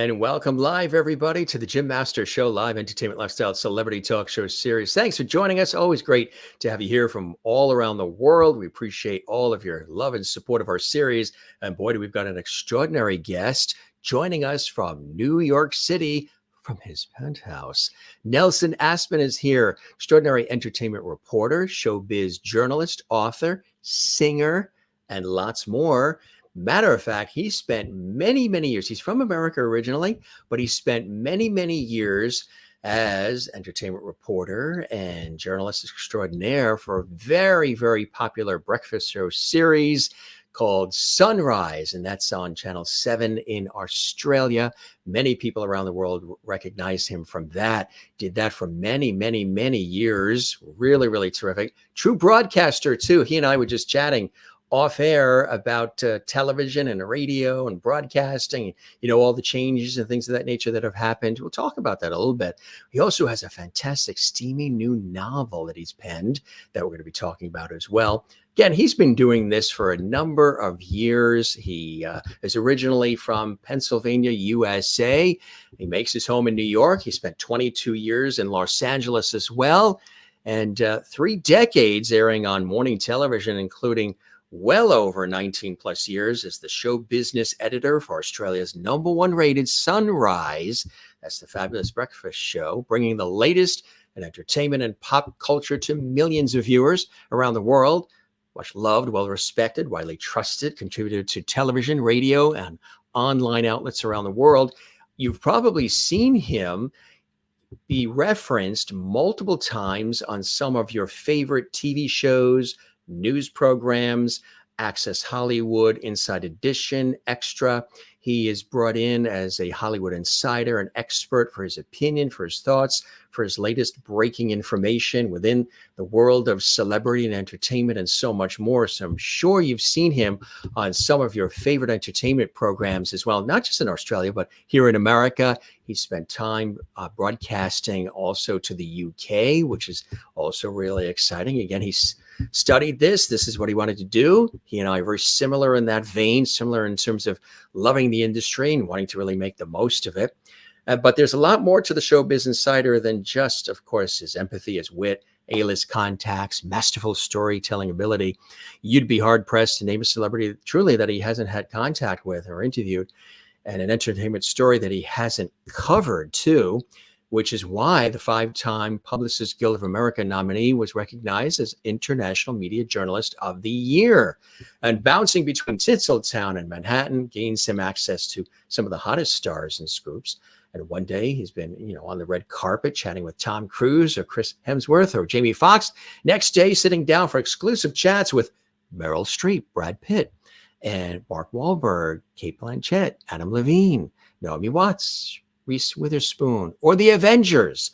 And welcome live, everybody, to the Jim Master Show, live entertainment, lifestyle, celebrity talk show series. Thanks for joining us. Always great to have you here from all around the world. We appreciate all of your love and support of our series. And boy, do we've got an extraordinary guest joining us from New York City, from his penthouse. Nelson Aspen is here, extraordinary entertainment reporter, showbiz journalist, author, singer, and lots more. Matter of fact, he spent many, many years. He's from America originally, but he spent many, many years as entertainment reporter and journalist extraordinaire for a very, very popular breakfast show series called Sunrise, and that's on Channel 7 in Australia. Many people around the world recognize him from that. Did that for many, many, many years. Really, really terrific. True broadcaster, too. He and I were just chatting off air about television and radio and broadcasting, all the changes and things of that nature that have happened. We'll talk about that a little bit. He also has a fantastic, steamy new novel that he's penned that we're going to be talking about as well. Again, he's been doing this for a number of years. He is originally from Pennsylvania, USA. He makes his home in New York. He spent 22 years in Los Angeles as well, and 3 decades airing on morning television, including well over 19 plus years as the show business editor for Australia's #1 rated Sunrise. That's the fabulous breakfast show, bringing the latest in entertainment and pop culture to millions of viewers around the world. Much loved, well respected, widely trusted, contributed to television, radio, and online outlets around the world. You've probably seen him be referenced multiple times on some of your favorite TV shows, news programs, Access Hollywood, Inside Edition, Extra. He is brought in as a Hollywood insider, an expert for his opinion, for his thoughts, for his latest breaking information within the world of celebrity and entertainment and so much more. So I'm sure you've seen him on some of your favorite entertainment programs as well, not just in Australia, but here in America. He spent time broadcasting also to the UK, which is also really exciting. Again, he's studied this. This is what he wanted to do. He and I are very similar in that vein, similar in terms of loving the industry and wanting to really make the most of it. But there's a lot more to the Showbiz Insider than just, of course, his empathy, his wit, A-list contacts, masterful storytelling ability. You'd be hard-pressed to name a celebrity truly that he hasn't had contact with or interviewed, and an entertainment story that he hasn't covered, too, which is why the 5-time Publicists Guild of America nominee was recognized as International Media Journalist of the Year. And bouncing between Tinseltown and Manhattan gains him access to some of the hottest stars and scoops. And one day he's been, on the red carpet chatting with Tom Cruise or Chris Hemsworth or Jamie Foxx. Next day, sitting down for exclusive chats with Meryl Streep, Brad Pitt, and Mark Wahlberg, Cate Blanchett, Adam Levine, Naomi Watts, Reese Witherspoon, or the Avengers,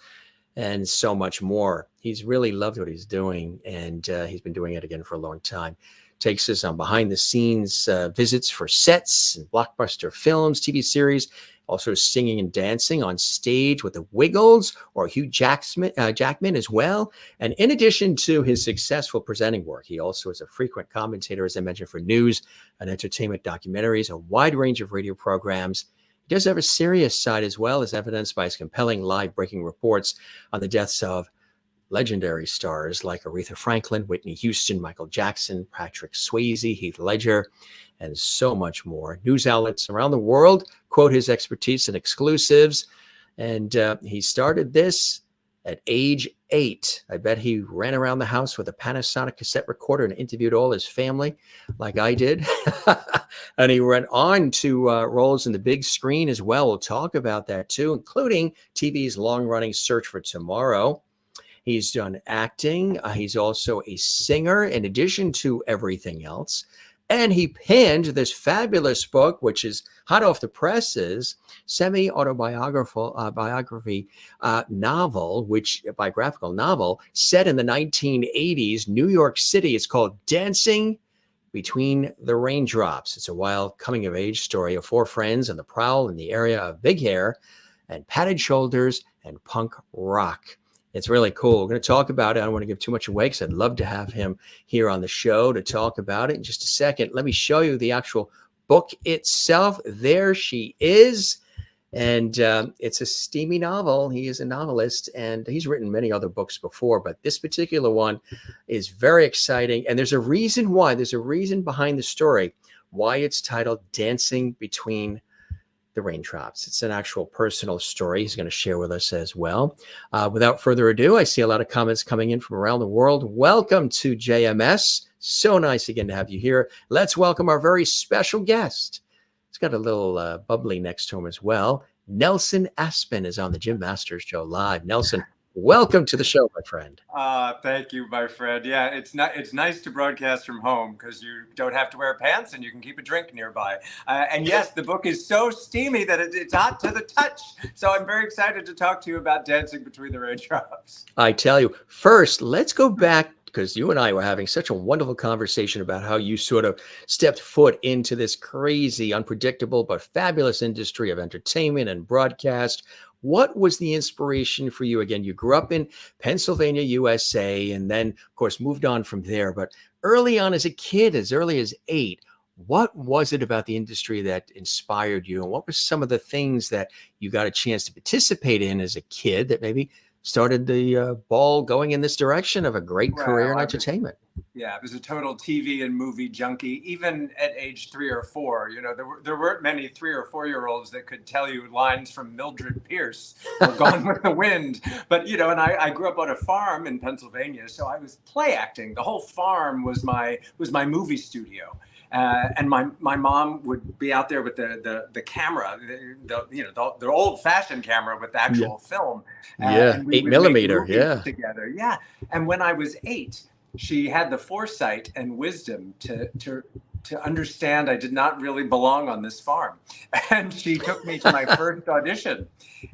and so much more. He's really loved what he's doing, and he's been doing it again for a long time. Takes us on behind-the-scenes visits for sets and blockbuster films, TV series, also singing and dancing on stage with the Wiggles or Hugh Jackman as well. And in addition to his successful presenting work, he also is a frequent commentator, as I mentioned, for news and entertainment documentaries, a wide range of radio programs. He does have a serious side as well, as evidenced by his compelling live breaking reports on the deaths of legendary stars like Aretha Franklin, Whitney Houston, Michael Jackson, Patrick Swayze, Heath Ledger, and so much more. News outlets around the world quote his expertise and exclusives. And he started this at age 8. I bet he ran around the house with a Panasonic cassette recorder and interviewed all his family like I did. And he went on to roles in the big screen as well. We'll talk about that too, including TV's long-running Search for Tomorrow. He's done acting. He's also a singer in addition to everything else. And he penned this fabulous book, which is hot off the presses, semi-autobiographical biographical novel set in the 1980s, New York City. It's called Dancing Between the Raindrops. It's a wild coming-of-age story of 4 friends on the prowl in the area of big hair and padded shoulders and punk rock. It's really cool. We're going to talk about it. I don't want to give too much away because I'd love to have him here on the show to talk about it in just a second. Let me show you the actual book itself. There she is. And it's a steamy novel. He is a novelist, and he's written many other books before, but this particular one is very exciting. And there's a reason why. There's a reason behind the story why it's titled Dancing Between the Raindrops. It's an actual personal story he's going to share with us as well. Without further ado, I see a lot of comments coming in from around the world. Welcome to JMS. So nice again to have you here. Let's welcome our very special guest. He's got a little bubbly next to him as well. Nelson Aspen is on the Jim Masters Show live. Nelson, welcome to the show, my friend. Thank you, my friend. Yeah, it's nice to broadcast from home because you don't have to wear pants and you can keep a drink nearby. And yes, the book is so steamy that it's hot to the touch. So I'm very excited to talk to you about Dancing Between the Raindrops. I tell you, first, let's go back because you and I were having such a wonderful conversation about how you sort of stepped foot into this crazy, unpredictable, but fabulous industry of entertainment and broadcast. What was the inspiration for you? Again, you grew up in Pennsylvania, USA, and then, of course, moved on from there. But early on as a kid, as early as 8, what was it about the industry that inspired you? And what were some of the things that you got a chance to participate in as a kid that maybe started the ball going in this direction of a great career in entertainment? I was a total TV and movie junkie, even at age 3 or 4. You know, there weren't many 3 or 4-year-olds that could tell you lines from Mildred Pierce or Gone with the Wind. But, you know, and I grew up on a farm in Pennsylvania, so I was play acting. The whole farm was my movie studio. And my mom would be out there with the camera, the old fashioned camera with the actual film. And 8mm. Together. Yeah. And when I was 8, she had the foresight and wisdom to understand I did not really belong on this farm. And she took me to my first audition.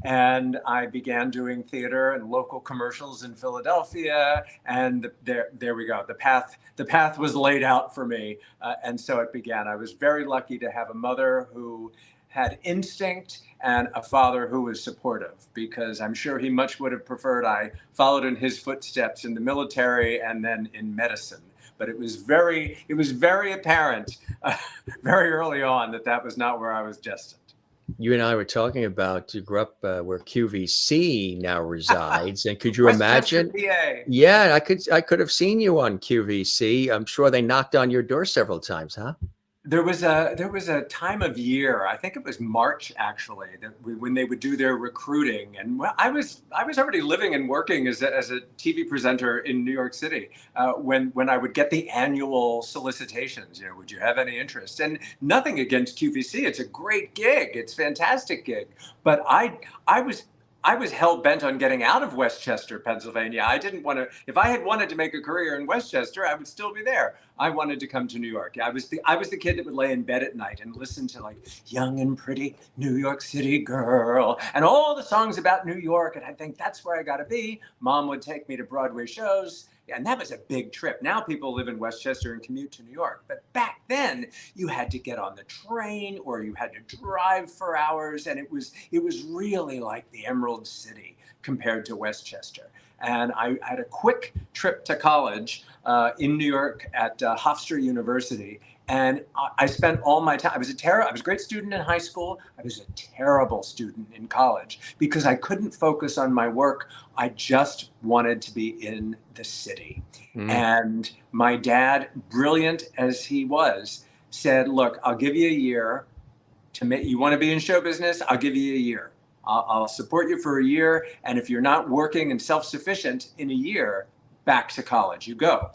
And I began doing theater and local commercials in Philadelphia. And there we go. The path was laid out for me. And so it began. I was very lucky to have a mother who had instinct and a father who was supportive, because I'm sure he much would have preferred I followed in his footsteps in the military and then in medicine. But it was very apparent very early on that was not where I was destined. You and I were talking about you grew up where QVC now resides, and could you imagine? PA. Yeah, I could have seen you on QVC. I'm sure they knocked on your door several times, huh? There was a time of year, I think it was March actually, when they would do their recruiting, and I was already living and working as a TV presenter in New York City when I would get the annual solicitations. You know, would you have any interest? And nothing against QVC, it's a great gig, it's a fantastic gig, but I was hell bent on getting out of Westchester, Pennsylvania. I didn't want to. If I had wanted to make a career in Westchester, I would still be there. I wanted to come to New York. I was the kid that would lay in bed at night and listen to like Young and Pretty New York City Girl and all the songs about New York, and I think that's where I got to be. Mom would take me to Broadway shows. And that was a big trip. Now people live in Westchester and commute to New York. But back then, you had to get on the train or you had to drive for hours. And it was really like the Emerald City compared to Westchester. And I had a quick trip to college in New York at Hofstra University. And I spent all my time. I was a great student in high school. I was a terrible student in college because I couldn't focus on my work. I just wanted to be in the city. And my dad, brilliant as he was, said, "Look, I'll give you a year to make. You want to be in show business? I'll give you a year. I'll support you for a year. And if you're not working and self-sufficient in a year, back to college. You go."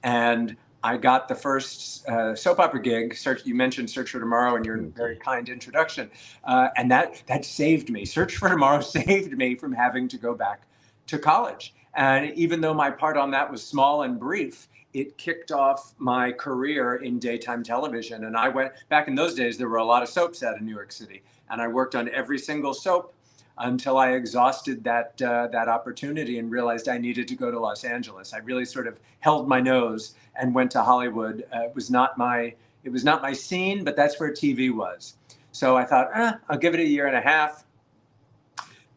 And I got the first soap opera gig. You mentioned Search for Tomorrow in your very kind introduction. And that saved me. Search for Tomorrow saved me from having to go back to college. And even though my part on that was small and brief, it kicked off my career in daytime television. And I went, back in those days, there were a lot of soaps out in New York City. And I worked on every single soap until I exhausted that opportunity and realized I needed to go to Los Angeles. I really sort of held my nose and went to Hollywood. It was not my scene, but that's where TV was. So I thought, I'll give it a year and a half.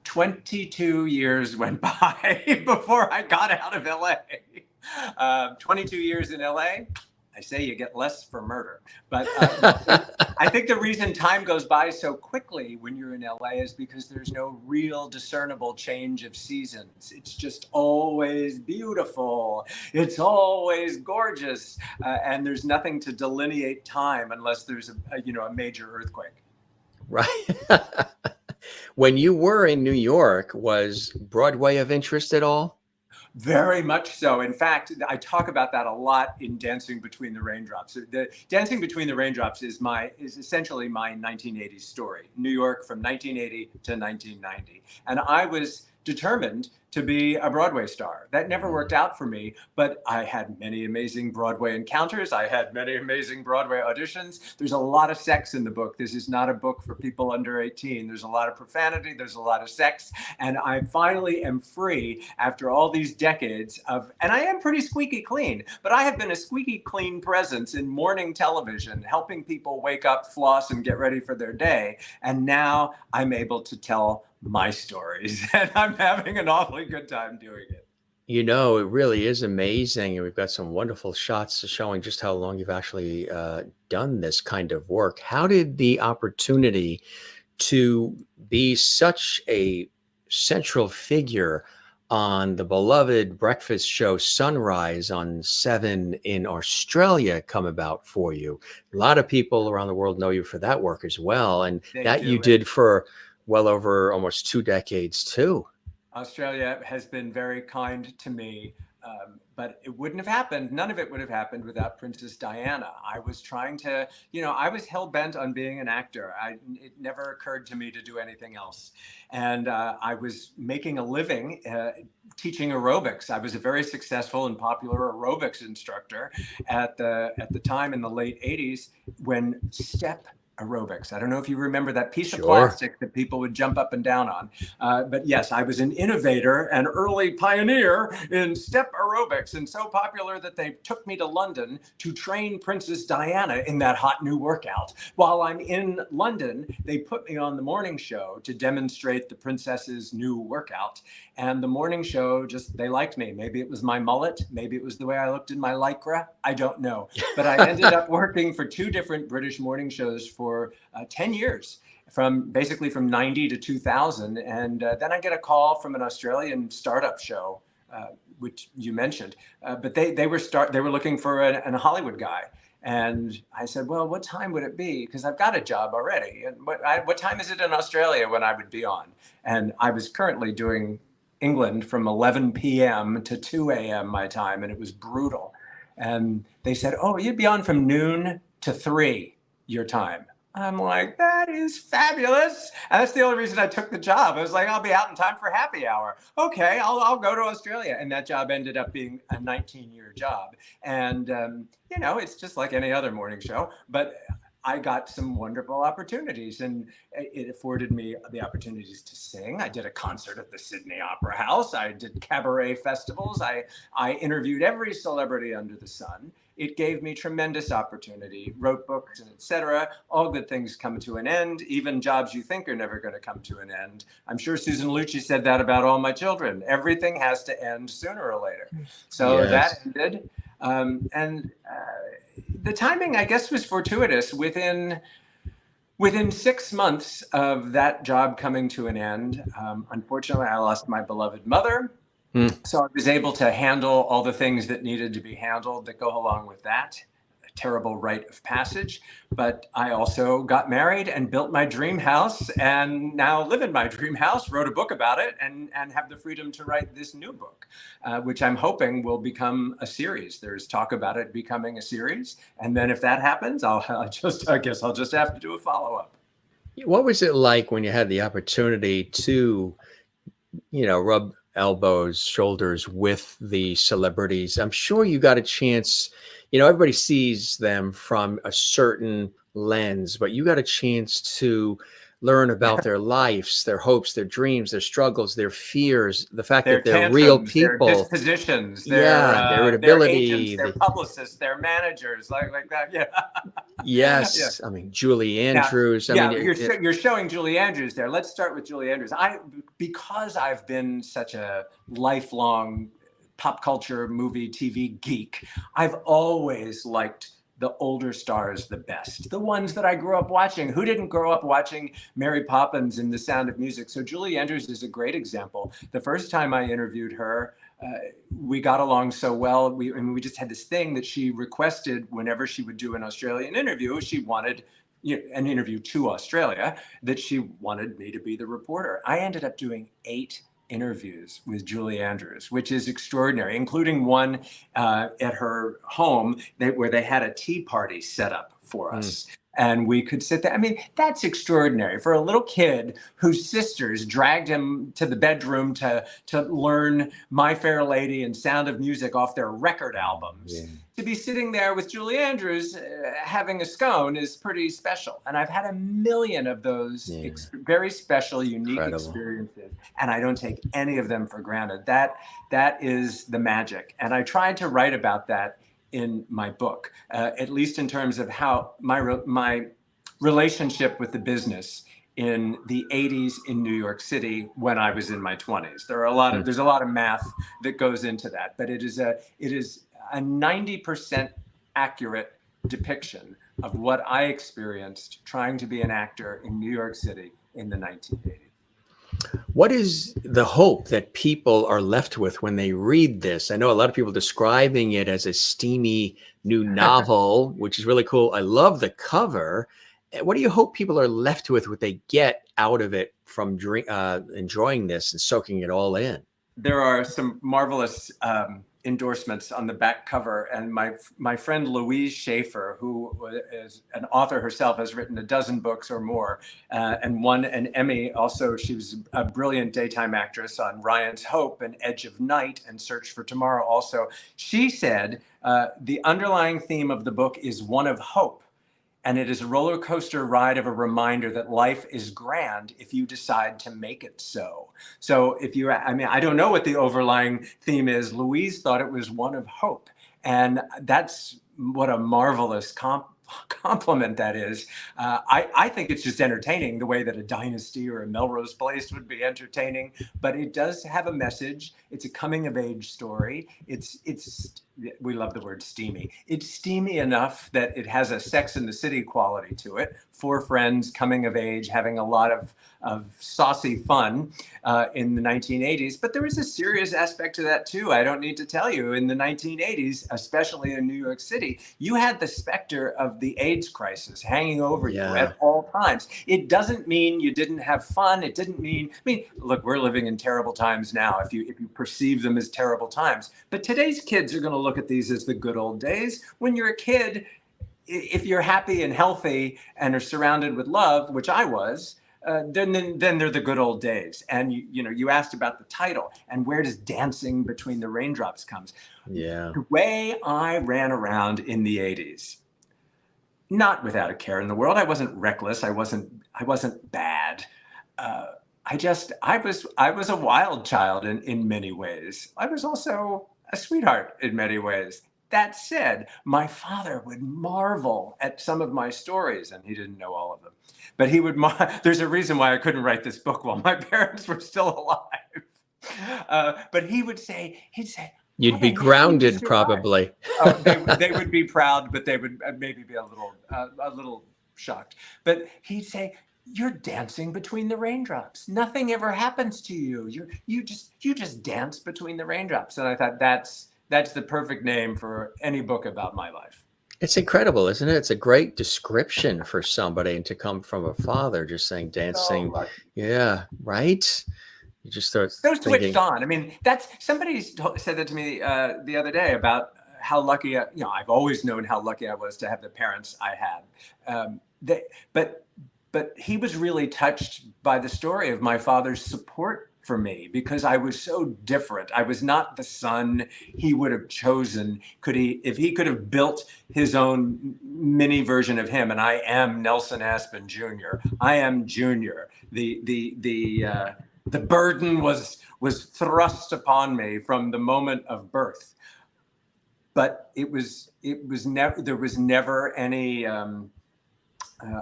22 years went by before I got out of LA. 22 years in LA. I say you get less for murder. But I think the reason time goes by so quickly when you're in LA is because there's no real discernible change of seasons. It's just always beautiful. It's always gorgeous. And there's nothing to delineate time unless there's a major earthquake. Right. When you were in New York, was Broadway of interest at all? Very much so. In fact, I talk about that a lot in Dancing Between the Raindrops. The Dancing Between the Raindrops is essentially my 1980s story, New York from 1980 to 1990. And I was determined to be a Broadway star. That never worked out for me, but I had many amazing Broadway encounters. I had many amazing Broadway auditions. There's a lot of sex in the book. This is not a book for people under 18. There's a lot of profanity. There's a lot of sex. And I finally am free after all these decades and I am pretty squeaky clean, but I have been a squeaky clean presence in morning television, helping people wake up, floss, and get ready for their day. And now I'm able to tell my stories, and I'm having an awfully good time doing it. You know, it really is amazing. And we've got some wonderful shots showing just how long you've actually done this kind of work. How did the opportunity to be such a central figure on the beloved breakfast show Sunrise on 7 in Australia come about for you? A lot of people around the world know you for that work as well. And that you did for well over almost 2 decades too. Australia has been very kind to me, but it wouldn't have happened. None of it would have happened without Princess Diana. I was trying to, I was hell-bent on being an actor. It never occurred to me to do anything else. And I was making a living teaching aerobics. I was a very successful and popular aerobics instructor at the time in the late 80s when step aerobics. I don't know if you remember that piece of plastic that people would jump up and down on. But yes, I was an innovator and early pioneer in step aerobics, and so popular that they took me to London to train Princess Diana in that hot new workout. While I'm in London, they put me on the morning show to demonstrate the princess's new workout. And the morning show they liked me. Maybe it was my mullet. Maybe it was the way I looked in my lycra. I don't know. But I ended up working for 2 different British morning shows for 10 years, from 90 to 2000. And then I get a call from an Australian startup show, which you mentioned, but they were looking for a Hollywood guy. And I said, well, what time would it be? Because I've got a job already. And what time is it in Australia when I would be on? And I was currently doing England from 11 p.m. to 2 a.m. my time, and it was brutal. And they said, oh, you'd be on from noon to 3 your time. I'm like, that is fabulous. And that's the only reason I took the job. I was like, I'll be out in time for happy hour. Okay, I'll go to Australia. And that job ended up being a 19-year job. And, it's just like any other morning show. But I got some wonderful opportunities, and it afforded me the opportunities to sing. I did a concert at the Sydney Opera House. I did cabaret festivals. I interviewed every celebrity under the sun. It gave me tremendous opportunity, wrote books, and et cetera. All good things come to an end, even jobs you think are never going to come to an end. I'm sure Susan Lucci said that about all my children. Everything has to end sooner or later. So that ended. The timing, I guess, was fortuitous. Within 6 months of that job coming to an end, unfortunately, I lost my beloved mother. So I was able to handle all the things that needed to be handled that go along with that. A terrible rite of passage. But I also got married and built my dream house, and now live in my dream house, wrote a book about it, and have the freedom to write this new book, which I'm hoping will become a series. There's talk about it becoming a series. And then if that happens, I guess I'll just have to do a follow-up. What was it like when you had the opportunity to, rub elbows, shoulders with the celebrities? I'm sure you got a chance, everybody sees them from a certain lens, but you got a chance to learn about their lives, their hopes, their dreams, their struggles, their fears, the fact that they're tantrums, real people, their dispositions, their irritability, their agents, their publicists, their managers, like that. Yeah. Yes. Yeah. I mean, Julie Andrews. You're showing Julie Andrews there. Let's start with Julie Andrews. Because I've been such a lifelong pop culture, movie, TV geek, I've always liked the older stars the best, the ones that I grew up watching. Who didn't grow up watching Mary Poppins and The Sound of Music? So Julie Andrews is a great example. The first time I interviewed her, we got along so well. We just had this thing that she requested whenever she would do an Australian interview. She wanted an interview to Australia, that she wanted me to be the reporter. I ended up doing 8 interviews with Julie Andrews, which is extraordinary, including one at her home where they had a tea party set up for us. And we could sit there. I mean, that's extraordinary for a little kid whose sisters dragged him to the bedroom to learn My Fair Lady and Sound of Music off their record albums. Yeah. To be sitting there with Julie Andrews having a scone is pretty special. And I've had a million of those very special, unique experiences. And I don't take any of them for granted. That is the magic. And I tried to write about that in my book, at least in terms of how my relationship with the business in the 80s in New York City when I was in my 20s. There's a lot of math that goes into that, but it is a 90% accurate depiction of what I experienced trying to be an actor in New York City in the 1980s. What is the hope that people are left with when they read this? I know a lot of people describing it as a steamy new novel, which is really cool. I love the cover. What do you hope people are left with, what they get out of it from enjoying this and soaking it all in? There are some marvelous endorsements on the back cover, and my friend Louise Schaefer, who is an author herself, has written a dozen books or more, and won an Emmy. Also, she was a brilliant daytime actress on Ryan's Hope and Edge of Night and Search for Tomorrow. Also, she said the underlying theme of the book is one of hope. And it is a roller coaster ride of a reminder that life is grand if you decide to make it so. So I don't know what the overlying theme is. Louise thought it was one of hope. And that's what a marvelous compliment that is. I think it's just entertaining, the way that a Dynasty or a Melrose Place would be entertaining, but it does have a message. It's a coming of age story. We love the word steamy. It's steamy enough that it has a Sex and the City quality to it. 4 friends coming of age, having a lot of saucy fun in the 1980s. But there is a serious aspect to that too. I don't need to tell you, in the 1980s, especially in New York City, you had the specter of the AIDS crisis hanging over you at all times. It doesn't mean you didn't have fun. It didn't mean, look, we're living in terrible times now, if you perceive them as terrible times. But today's kids are going to look at these as the good old days. When you're a kid, if you're happy and healthy and are surrounded with love, which I was, then they're the good old days. And you asked about the title and where does Dancing Between the Raindrops comes. Yeah. The way I ran around in the 80s, not without a care in the world. I wasn't reckless. I wasn't bad. I was a wild child in many ways. I was also a sweetheart in many ways. That said, my father would marvel at some of my stories, and he didn't know all of them. But he would. There's a reason why I couldn't write this book while my parents were still alive. But he'd say, "You'd be grounded, probably." They would be proud, but they would maybe be a little shocked. But he'd say, "You're dancing between the raindrops. Nothing ever happens to you. You just dance between the raindrops." And I thought that's the perfect name for any book about my life. It's incredible, isn't it? It's a great description for somebody, and to come from a father just saying dancing. Oh, yeah, right. You just start so thinking, switched on. Somebody said that to me the other day about how lucky I've always known how lucky I was to have the parents I had. But he was really touched by the story of my father's support for me, because I was so different. I was not the son he would have chosen. If he could have built his own mini version of him, and I am Nelson Aspen Jr. I am Junior. The burden was thrust upon me from the moment of birth. But there was never any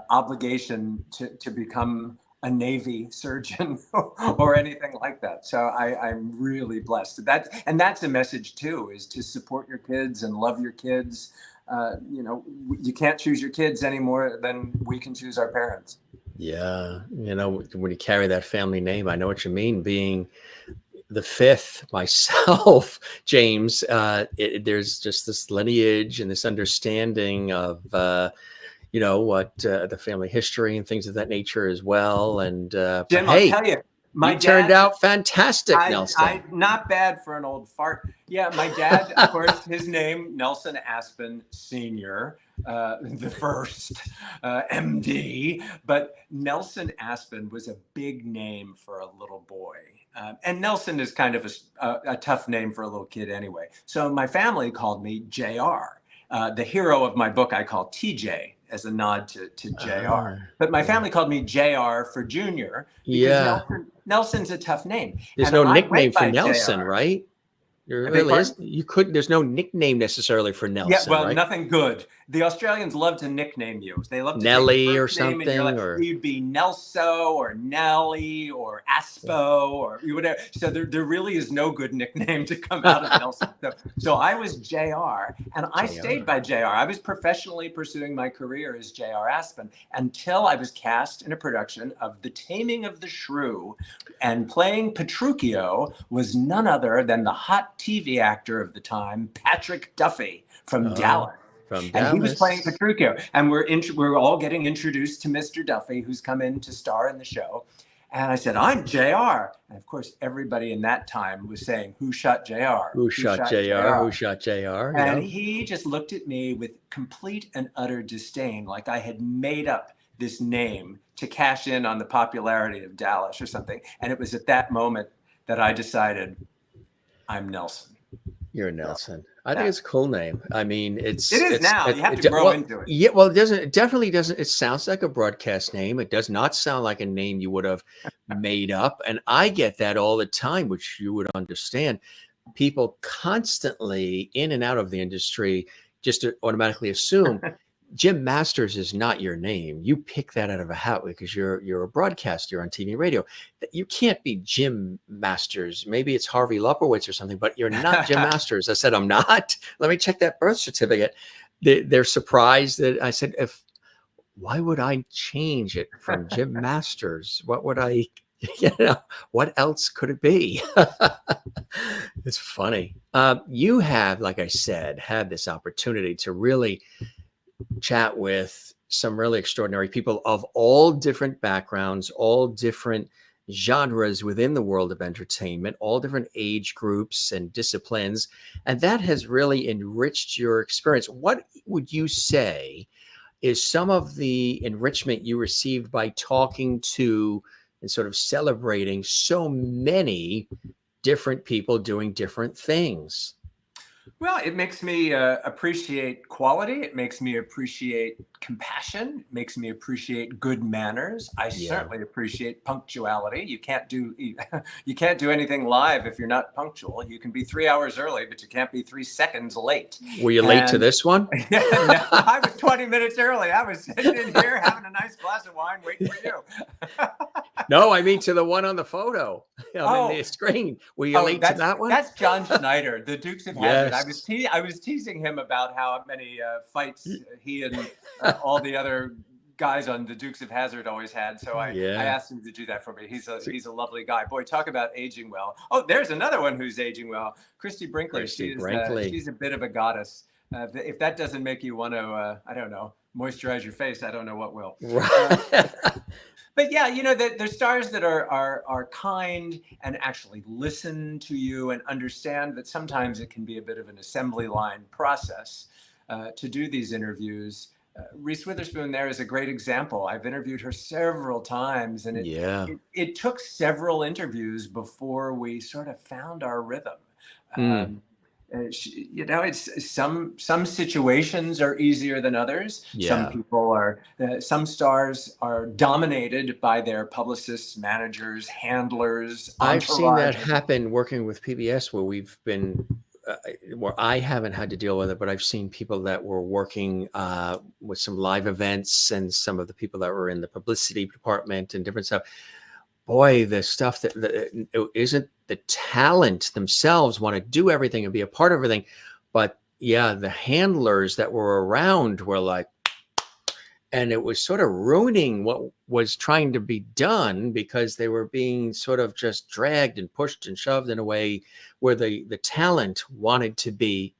obligation to become a Navy surgeon or anything like that. So I'm really blessed. That's a message too, is to support your kids and love your kids. You can't choose your kids any more than we can choose our parents. Yeah. When you carry that family name, I know what you mean. Being the fifth myself, James, there's just this lineage and this understanding of, what the family history and things of that nature as well. And but Jim, I'll hey, tell you, my you turned dad, out fantastic, Nelson. I not bad for an old fart. Yeah, my dad, of course, his name, Nelson Aspen Sr., the first MD. But Nelson Aspen was a big name for a little boy. And Nelson is kind of a tough name for a little kid anyway. So my family called me JR. The hero of my book I call TJ, as a nod to JR. But my family called me JR for Junior, because Nelson's a tough name. There's no nickname for Nelson, right? There really is. There's no nickname necessarily for Nelson. Yeah, well, right? Nothing good. The Australians love to nickname you. They love to Nelly or something, or you'd be Nelso or Nelly or Aspo or whatever. So there really is no good nickname to come out of Nelson. So I was JR, and I stayed by JR. I was professionally pursuing my career as JR Aspen until I was cast in a production of The Taming of the Shrew, and playing Petruchio was none other than the hot TV actor of the time, Patrick Duffy from Dallas. And he was playing Petruchio, and we're all getting introduced to Mr. Duffy, who's come in to star in the show. And I said, I'm JR. And of course, everybody in that time was saying, who shot JR? Who shot JR? Who shot JR? And he just looked at me with complete and utter disdain, like I had made up this name to cash in on the popularity of Dallas or something. And it was at that moment that I decided, I'm Nelson. You're Nelson. I think it's a cool name. I mean, it is now. You have to grow into it. Yeah, well, it definitely doesn't. It sounds like a broadcast name. It does not sound like a name you would have made up. And I get that all the time, which you would understand. People constantly in and out of the industry just automatically assume Jim Masters is not your name. You pick that out of a hat because you're a broadcaster, you're on TV, radio. You can't be Jim Masters. Maybe it's Harvey Lupowitz or something, but you're not Jim Masters. I said, I'm not. Let me check that birth certificate. They're surprised that I said, why would I change it from Jim Masters? What would I, what else could it be? It's funny. You have, like I said, had this opportunity to really chat with some really extraordinary people of all different backgrounds, all different genres within the world of entertainment, all different age groups and disciplines. And that has really enriched your experience. What would you say is some of the enrichment you received by talking to and sort of celebrating so many different people doing different things? Well, it makes me appreciate quality. It makes me appreciate compassion. It makes me appreciate good manners. I certainly appreciate punctuality. You can't do anything live if you're not punctual. You can be 3 hours early, but you can't be 3 seconds late. Were you late to this one? No, I was 20 minutes early. I was sitting in here having a nice glass of wine waiting for you. No, I mean to the one on the photo on the screen. Were you late to that one? That's John Schneider, the Dukes of Hazzard. I was teasing him about how many fights he and all the other guys on the Dukes of Hazzard always had. So I asked him to do that for me. He's a lovely guy. Boy, talk about aging well. Oh, there's another one who's aging well. Christy Brinkley. She's a bit of a goddess. If that doesn't make you want to, I don't know, moisturize your face, I don't know what will. Right. But yeah, there's stars that are kind and actually listen to you and understand that sometimes it can be a bit of an assembly line process to do these interviews. Reese Witherspoon there is a great example. I've interviewed her several times, and it took several interviews before we sort of found our rhythm. It's some situations are easier than others. Some stars are dominated by their publicists, managers, handlers. I've seen that happen working with PBS, where we've been where I haven't had to deal with it, but I've seen people that were working with some live events and some of the people that were in the publicity department and different stuff. Boy, the stuff that it isn't the talent themselves want to do everything and be a part of everything. But yeah, the handlers that were around were like, and it was sort of ruining what was trying to be done because they were being sort of just dragged and pushed and shoved in a way where the talent wanted to be.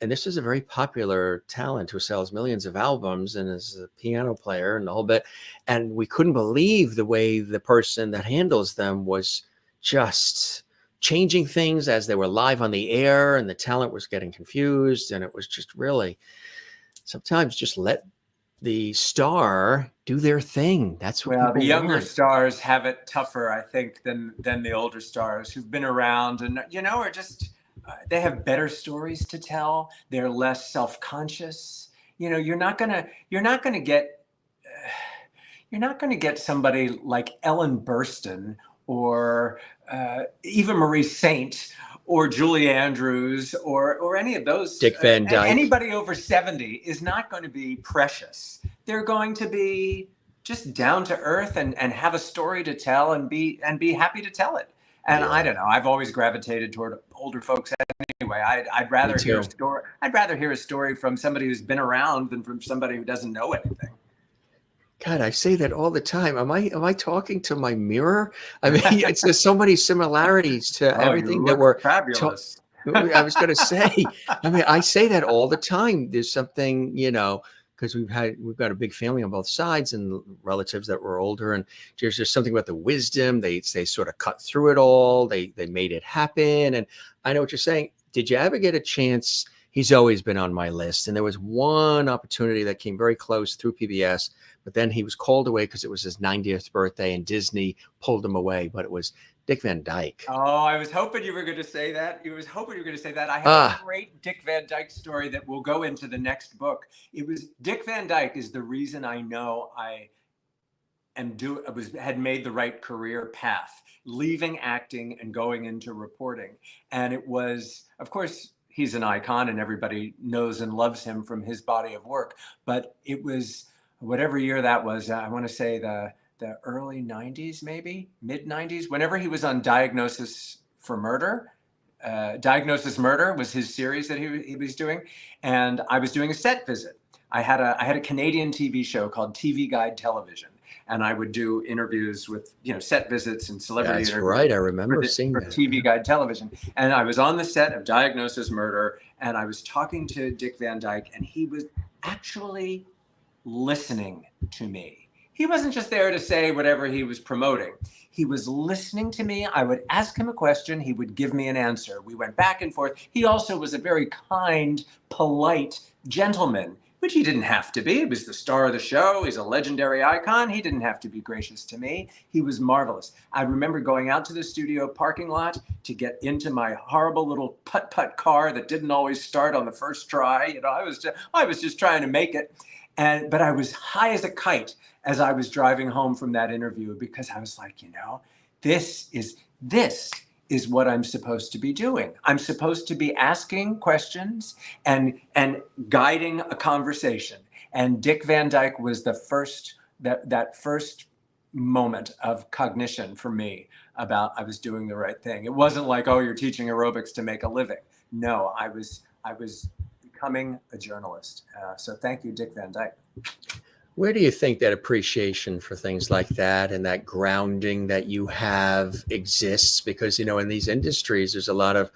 And this is a very popular talent who sells millions of albums and is a piano player and the whole bit. And we couldn't believe the way the person that handles them was just changing things as they were live on the air, and the talent was getting confused. And it was just really, sometimes just let the star do their thing. That's what Well, the people younger want. stars have it tougher, I think, than the older stars who've been around and are just they have better stories to tell. They're less self-conscious. You're not gonna get somebody like Ellen Burstyn or Eva Marie Saint or Julie Andrews or any of those. Dick Van Dyke. Anybody over 70 is not going to be precious. They're going to be just down to earth and have a story to tell and be happy to tell it. And I don't know. I've always gravitated toward older folks anyway. I'd rather hear a story. I'd rather hear a story from somebody who's been around than from somebody who doesn't know anything. God, I say that all the time. Am I talking to my mirror? I mean, there's so many similarities to everything that we're fabulous. I was going to say. I mean, I say that all the time. There's something, because we've got a big family on both sides and relatives that were older, and there's just something about the wisdom. They sort of cut through it all. They made it happen. And I know what you're saying. Did you ever get a chance? He's always been on my list, and there was one opportunity that came very close through PBS, but then he was called away because it was his 90th birthday, and Disney pulled him away. But it was Dick Van Dyke. Oh, I was hoping you were going to say that. I have a great Dick Van Dyke story that will go into the next book. Dick Van Dyke is the reason I know I had made the right career path, leaving acting and going into reporting. And it was, of course, he's an icon and everybody knows and loves him from his body of work. But it was whatever year that was, I want to say the early 90s, maybe mid 90s, whenever he was on Diagnosis Murder. Diagnosis Murder was his series that he was doing. And I was doing a set visit. I had a Canadian TV show called TV Guide Television. And I would do interviews with, set visits and celebrity That's interviews. right. I remember seeing that. TV Guide Television. And I was on the set of Diagnosis Murder, and I was talking to Dick Van Dyke, and he was actually listening to me. He wasn't just there to say whatever he was promoting. He was listening to me. I would ask him a question. He would give me an answer. We went back and forth. He also was a very kind, polite gentleman, which he didn't have to be. He was the star of the show. He's a legendary icon. He didn't have to be gracious to me. He was marvelous. I remember going out to the studio parking lot to get into my horrible little putt-putt car that didn't always start on the first try. I was just trying to make it. But I was high as a kite as I was driving home from that interview, because I was like, this is what I'm supposed to be doing. I'm supposed to be asking questions and guiding a conversation. And Dick Van Dyke was the first, that first moment of cognition for me about I was doing the right thing. It wasn't like, oh, you're teaching aerobics to make a living. No, I was becoming a journalist. So thank you, Dick Van Dyke. Where do you think that appreciation for things like that and that grounding that you have exists? Because, in these industries, there's a lot of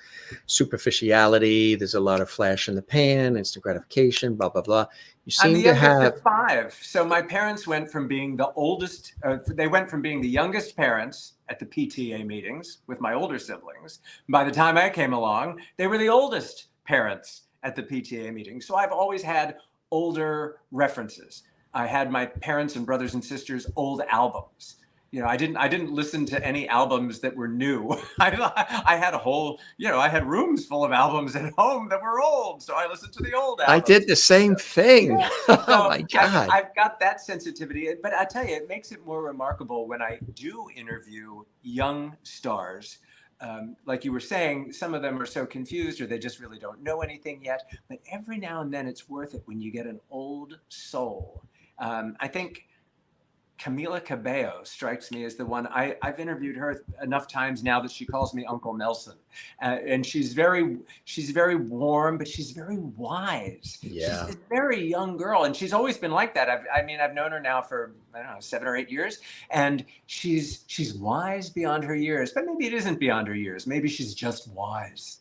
superficiality. There's a lot of flash in the pan, instant gratification, blah, blah, blah. You seem to have... I'm the youngest of 5. So my parents went from being the oldest, they went from being the youngest parents at the PTA meetings with my older siblings. By the time I came along, they were the oldest parents at the PTA meetings. So I've always had older references. I had my parents and brothers and sisters' old albums. I didn't listen to any albums that were new. I had a whole, I had rooms full of albums at home that were old. So I listened to the old albums. I did the same thing. Yeah. Oh my God. I've got that sensitivity, but I tell you, it makes it more remarkable when I do interview young stars like you were saying, some of them are so confused or they just really don't know anything yet. But every now and then it's worth it when you get an old soul. I think Camila Cabello strikes me as the one. I've interviewed her enough times now that she calls me Uncle Nelson, and she's very warm, but she's very wise. Yeah. She's a very young girl, and she's always been like that. I've known her now for, I don't know, 7 or 8 years, and she's wise beyond her years. But maybe it isn't beyond her years. Maybe she's just wise.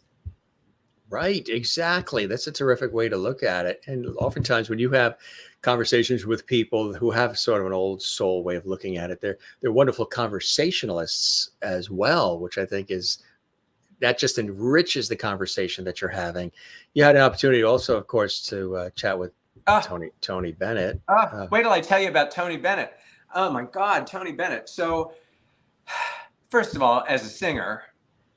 Right, exactly. That's a terrific way to look at it. And oftentimes when you have conversations with people who have sort of an old soul way of looking at it, they're wonderful conversationalists as well, which I think is that just enriches the conversation that you're having. You had an opportunity also, of course, to chat with Tony Bennett. Wait till I tell you about Tony Bennett. Oh my God, Tony Bennett. So first of all, as a singer,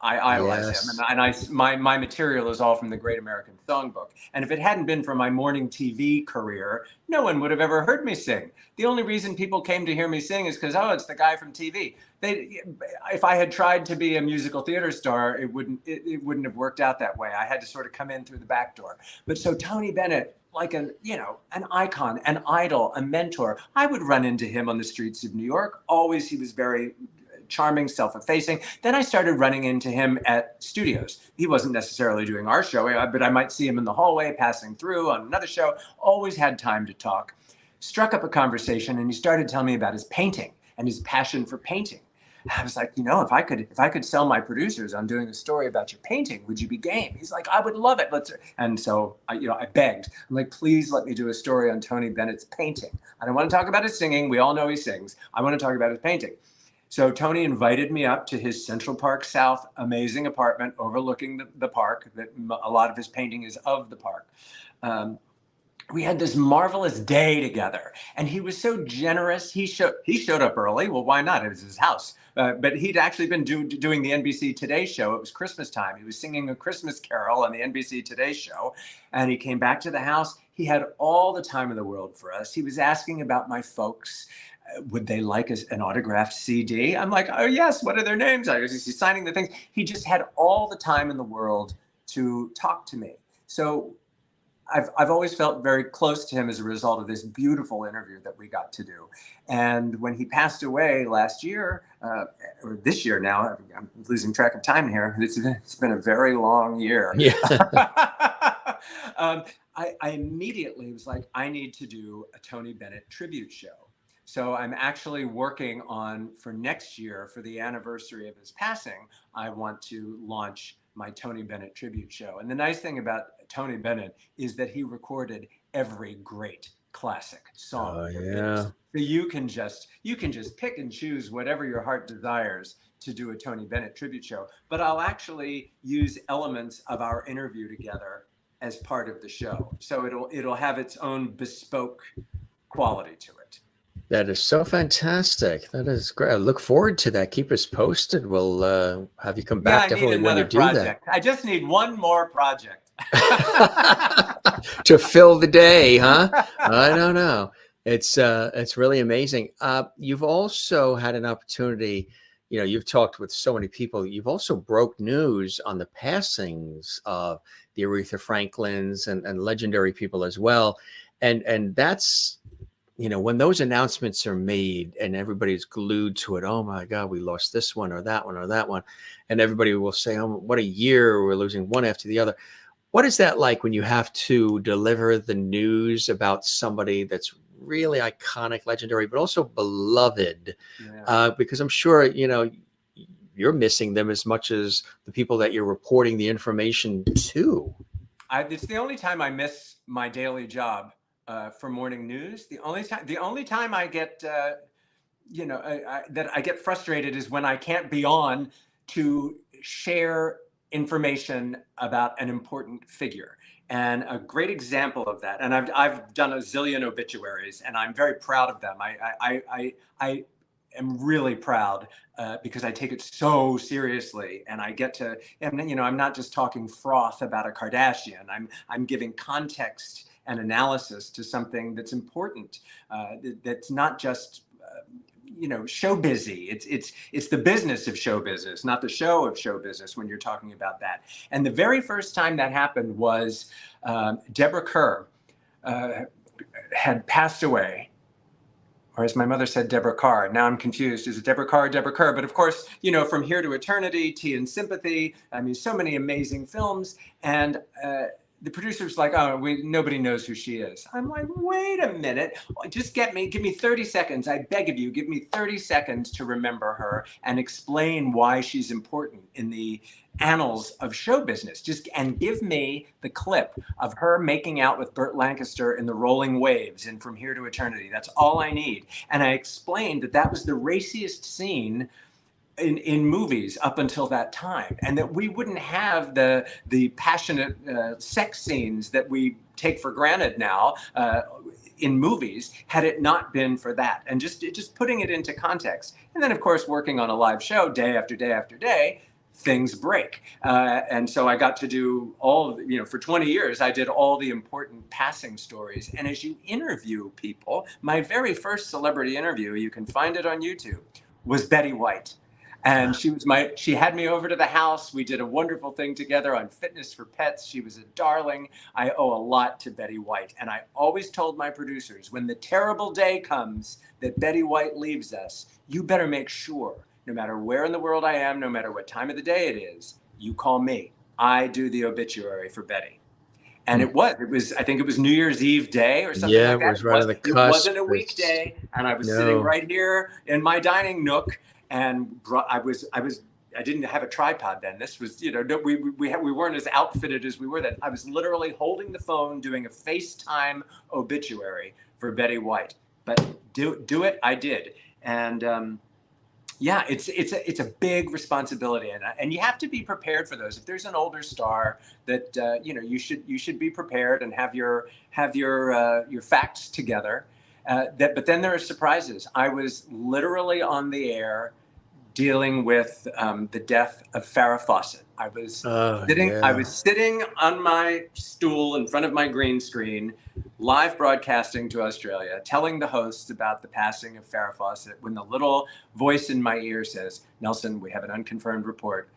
I idolize him, and my material is all from the Great American Songbook. And if it hadn't been for my morning TV career, no one would have ever heard me sing. The only reason people came to hear me sing is because, oh, it's the guy from TV. If I had tried to be a musical theater star, it wouldn't have worked out that way. I had to sort of come in through the back door. But so Tony Bennett, like an icon, an idol, a mentor. I would run into him on the streets of New York. Always, he was very charming, self-effacing. Then I started running into him at studios. He wasn't necessarily doing our show, but I might see him in the hallway, passing through on another show. Always had time to talk. Struck up a conversation, and he started telling me about his painting and his passion for painting. I was like, if I could sell my producers on doing a story about your painting, would you be game? He's like, I would love it. And so I begged. I'm like, please let me do a story on Tony Bennett's painting. I don't want to talk about his singing. We all know he sings. I want to talk about his painting. So Tony invited me up to his Central Park South amazing apartment overlooking the park. That a lot of his painting is of the park. We had this marvelous day together, and he was so generous. He showed up early. Well, why not? It was his house. But he'd actually been doing the NBC Today show. It was Christmas time. He was singing a Christmas carol on the NBC Today show, and he came back to the house. He had all the time in the world for us. He was asking about my folks. Would they like an autographed CD? I'm like, oh yes, what are their names? I was signing the things. He just had all the time in the world to talk to me. So I've always felt very close to him as a result of this beautiful interview that we got to do. And when he passed away last year, or this year now, I'm losing track of time here. It's been a very long year. Yeah. I immediately was like, I need to do a Tony Bennett tribute show. So I'm actually working on, for next year, for the anniversary of his passing, I want to launch my Tony Bennett tribute show. And the nice thing about Tony Bennett is that he recorded every great classic song. Oh, yeah. So you can just pick and choose whatever your heart desires to do a Tony Bennett tribute show. But I'll actually use elements of our interview together as part of the show. So it'll have its own bespoke quality to it. That is so fantastic. That is great. I look forward to that. Keep us posted. We'll have you come back definitely when you do that. I just need one more project. To fill the day, huh? I don't know. It's really amazing. You've also had an opportunity, you've talked with so many people. You've also broke news on the passings of the Aretha Franklins and legendary people as well. And that's, when those announcements are made and everybody's glued to it, oh my God, we lost this one or that one or that one. And everybody will say, oh, what a year, we're losing one after the other. What is that like when you have to deliver the news about somebody that's really iconic, legendary, but also beloved? Yeah. Because I'm sure, you're missing them as much as the people that you're reporting the information to. It's the only time I miss my daily job. For morning news, the only time I get, that I get frustrated is when I can't be on to share information about an important figure. And a great example of that, and I've done a zillion obituaries, and I'm very proud of them. I am really proud because I take it so seriously, and I get to, and I'm not just talking froth about a Kardashian. I'm giving context and analysis to something that's important, that's not just show busy. It's the business of show business, not the show of show business when you're talking about that. And the very first time that happened was Deborah Kerr had passed away. Or as my mother said, Deborah Carr. Now I'm confused. Is it Deborah Carr or Deborah Kerr? But of course, From Here to Eternity, Tea and Sympathy. I mean, so many amazing films. And the producer's like, oh, nobody knows who she is. I'm like, wait a minute. Just give me 30 seconds. I beg of you, give me 30 seconds to remember her and explain why she's important in the annals of show business. And give me the clip of her making out with Burt Lancaster in The Rolling Waves and From Here to Eternity. That's all I need. And I explained that was the raciest scene in movies up until that time, and that we wouldn't have the passionate sex scenes that we take for granted now in movies had it not been for that. And just putting it into context. And then, of course, working on a live show day after day after day, things break. And so I got to do for 20 years, I did all the important passing stories. And as you interview people, my very first celebrity interview, you can find it on YouTube, was Betty White. And she had me over to the house. We did a wonderful thing together on Fitness for Pets. She was a darling. I owe a lot to Betty White. And I always told my producers, when the terrible day comes that Betty White leaves us, you better make sure, no matter where in the world I am, no matter what time of the day it is, you call me. I do the obituary for Betty. And I think it was New Year's Eve day or something like that. Yeah, it was right on the cusp. It wasn't a weekday. And I was sitting right here in my dining nook. And I didn't have a tripod then. This was, we weren't as outfitted as we were then. I was literally holding the phone, doing a FaceTime obituary for Betty White. But do it, I did. And it's a big responsibility, and you have to be prepared for those. If there's an older star that you should be prepared and have your facts together. But then there are surprises. I was literally on the air dealing with the death of Farrah Fawcett. I was sitting on my stool in front of my green screen, live broadcasting to Australia, telling the hosts about the passing of Farrah Fawcett, when the little voice in my ear says, "Nelson, we have an unconfirmed report.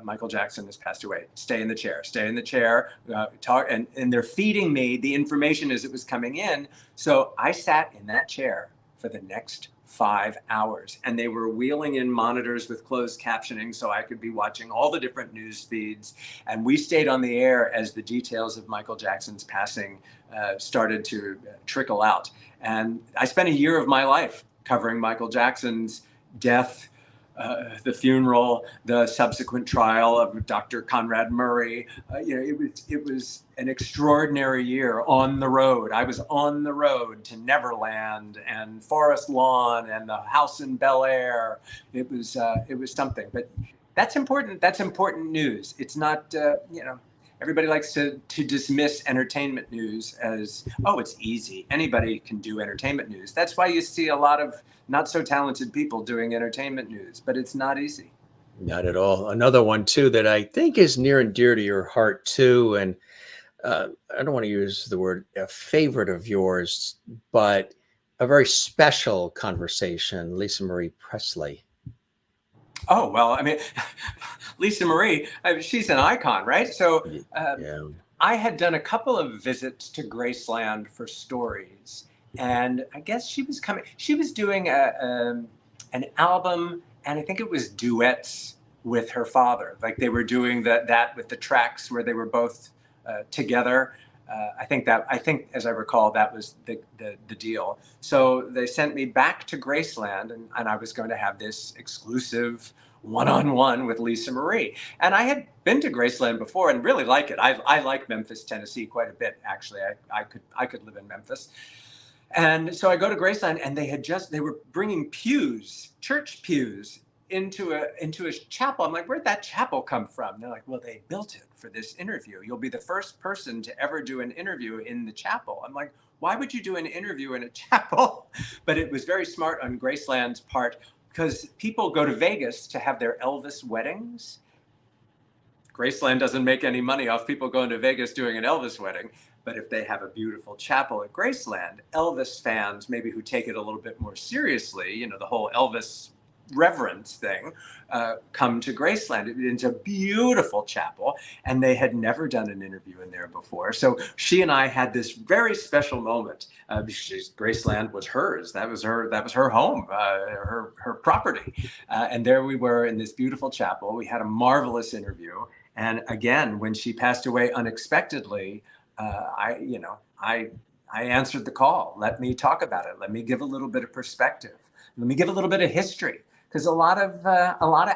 Michael Jackson has passed away. Stay in the chair. Stay in the chair." And they're feeding me the information as it was coming in. So I sat in that chair for the next 5 hours, and they were wheeling in monitors with closed captioning so I could be watching all the different news feeds. And we stayed on the air as the details of Michael Jackson's passing started to trickle out. And I spent a year of my life covering Michael Jackson's death, the funeral, the subsequent trial of Dr. Conrad Murray. It was an extraordinary year on the road. I was on the road to Neverland and Forest Lawn and the house in Bel Air. It was something. But that's important. That's important news. It's not everybody likes to dismiss entertainment news as, oh, it's easy. Anybody can do entertainment news. That's why you see a lot of not so talented people doing entertainment news, but it's not easy. Not at all. Another one too that I think is near and dear to your heart too, and I don't want to use the word a favorite of yours, but a very special conversation, Lisa Marie Presley. Oh, well, I mean, Lisa Marie, she's an icon, right? So I had done a couple of visits to Graceland for stories, and I guess she was doing an album, and I think it was duets with her father. Like they were doing that with the tracks where they were both together. I think, as I recall, that was the deal. So they sent me back to Graceland, and I was going to have this exclusive one-on-one with Lisa Marie. And I had been to Graceland before and really like it. I like Memphis, Tennessee quite a bit, actually. I could live in Memphis. And so I go to Graceland, and they were bringing pews, church pews, into a chapel. I'm like, where'd that chapel come from? And they're like, well, they built it for this interview. You'll be the first person to ever do an interview in the chapel. I'm like, why would you do an interview in a chapel? But it was very smart on Graceland's part, because people go to Vegas to have their Elvis weddings. Graceland doesn't make any money off people going to Vegas doing an Elvis wedding. But if they have a beautiful chapel at Graceland, Elvis fans, maybe who take it a little bit more seriously, you know, the whole Elvis reverence thing, come to Graceland. It's a beautiful chapel, and they had never done an interview in there before. So she and I had this very special moment because Graceland was hers. That was her home, her property. And there we were in this beautiful chapel. We had a marvelous interview. And again, when she passed away unexpectedly, I answered the call. Let me talk about it. Let me give a little bit of perspective. Let me give a little bit of history, because a lot of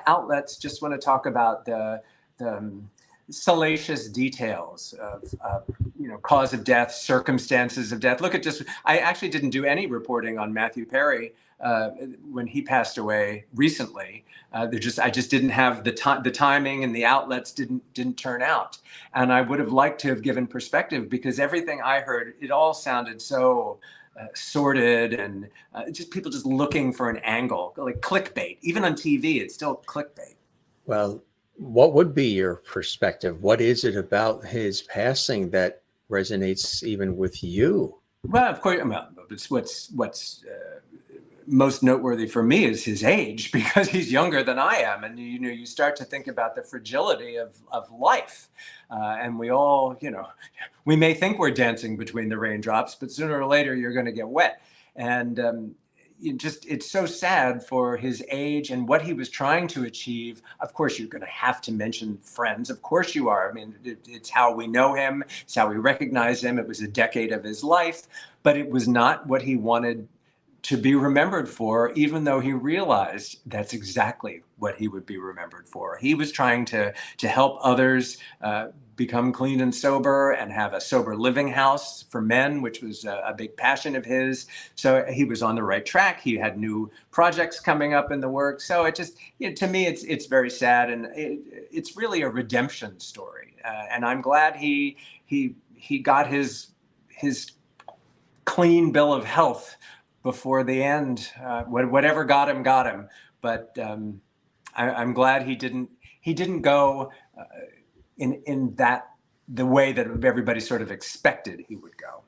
outlets just want to talk about the salacious details of cause of death, circumstances of death. Look at I actually didn't do any reporting on Matthew Perry when he passed away recently. I just didn't have the timing, and the outlets didn't turn out. And I would have liked to have given perspective, because everything I heard, it all sounded so sordid, and just people just looking for an angle, like clickbait. Even on TV, it's still clickbait. Well, what would be your perspective? What is it about his passing that resonates even with you? Well, of course, what's most noteworthy for me is his age, because he's younger than I am. And, you start to think about the fragility of life. And we all, we may think we're dancing between the raindrops, but sooner or later you're going to get wet. And it's so sad for his age and what he was trying to achieve. Of course, you're going to have to mention Friends. Of course you are. I mean, it's how we know him. It's how we recognize him. It was a decade of his life, but it was not what he wanted to be remembered for, even though he realized that's exactly what he would be remembered for. He was trying to help others become clean and sober, and have a sober living house for men, which was a big passion of his. So he was on the right track. He had new projects coming up in the works. So it just, to me, it's very sad, and it's really a redemption story. And I'm glad he got his clean bill of health before the end. Whatever got him. But I'm glad he didn't go in the way that everybody sort of expected he would go.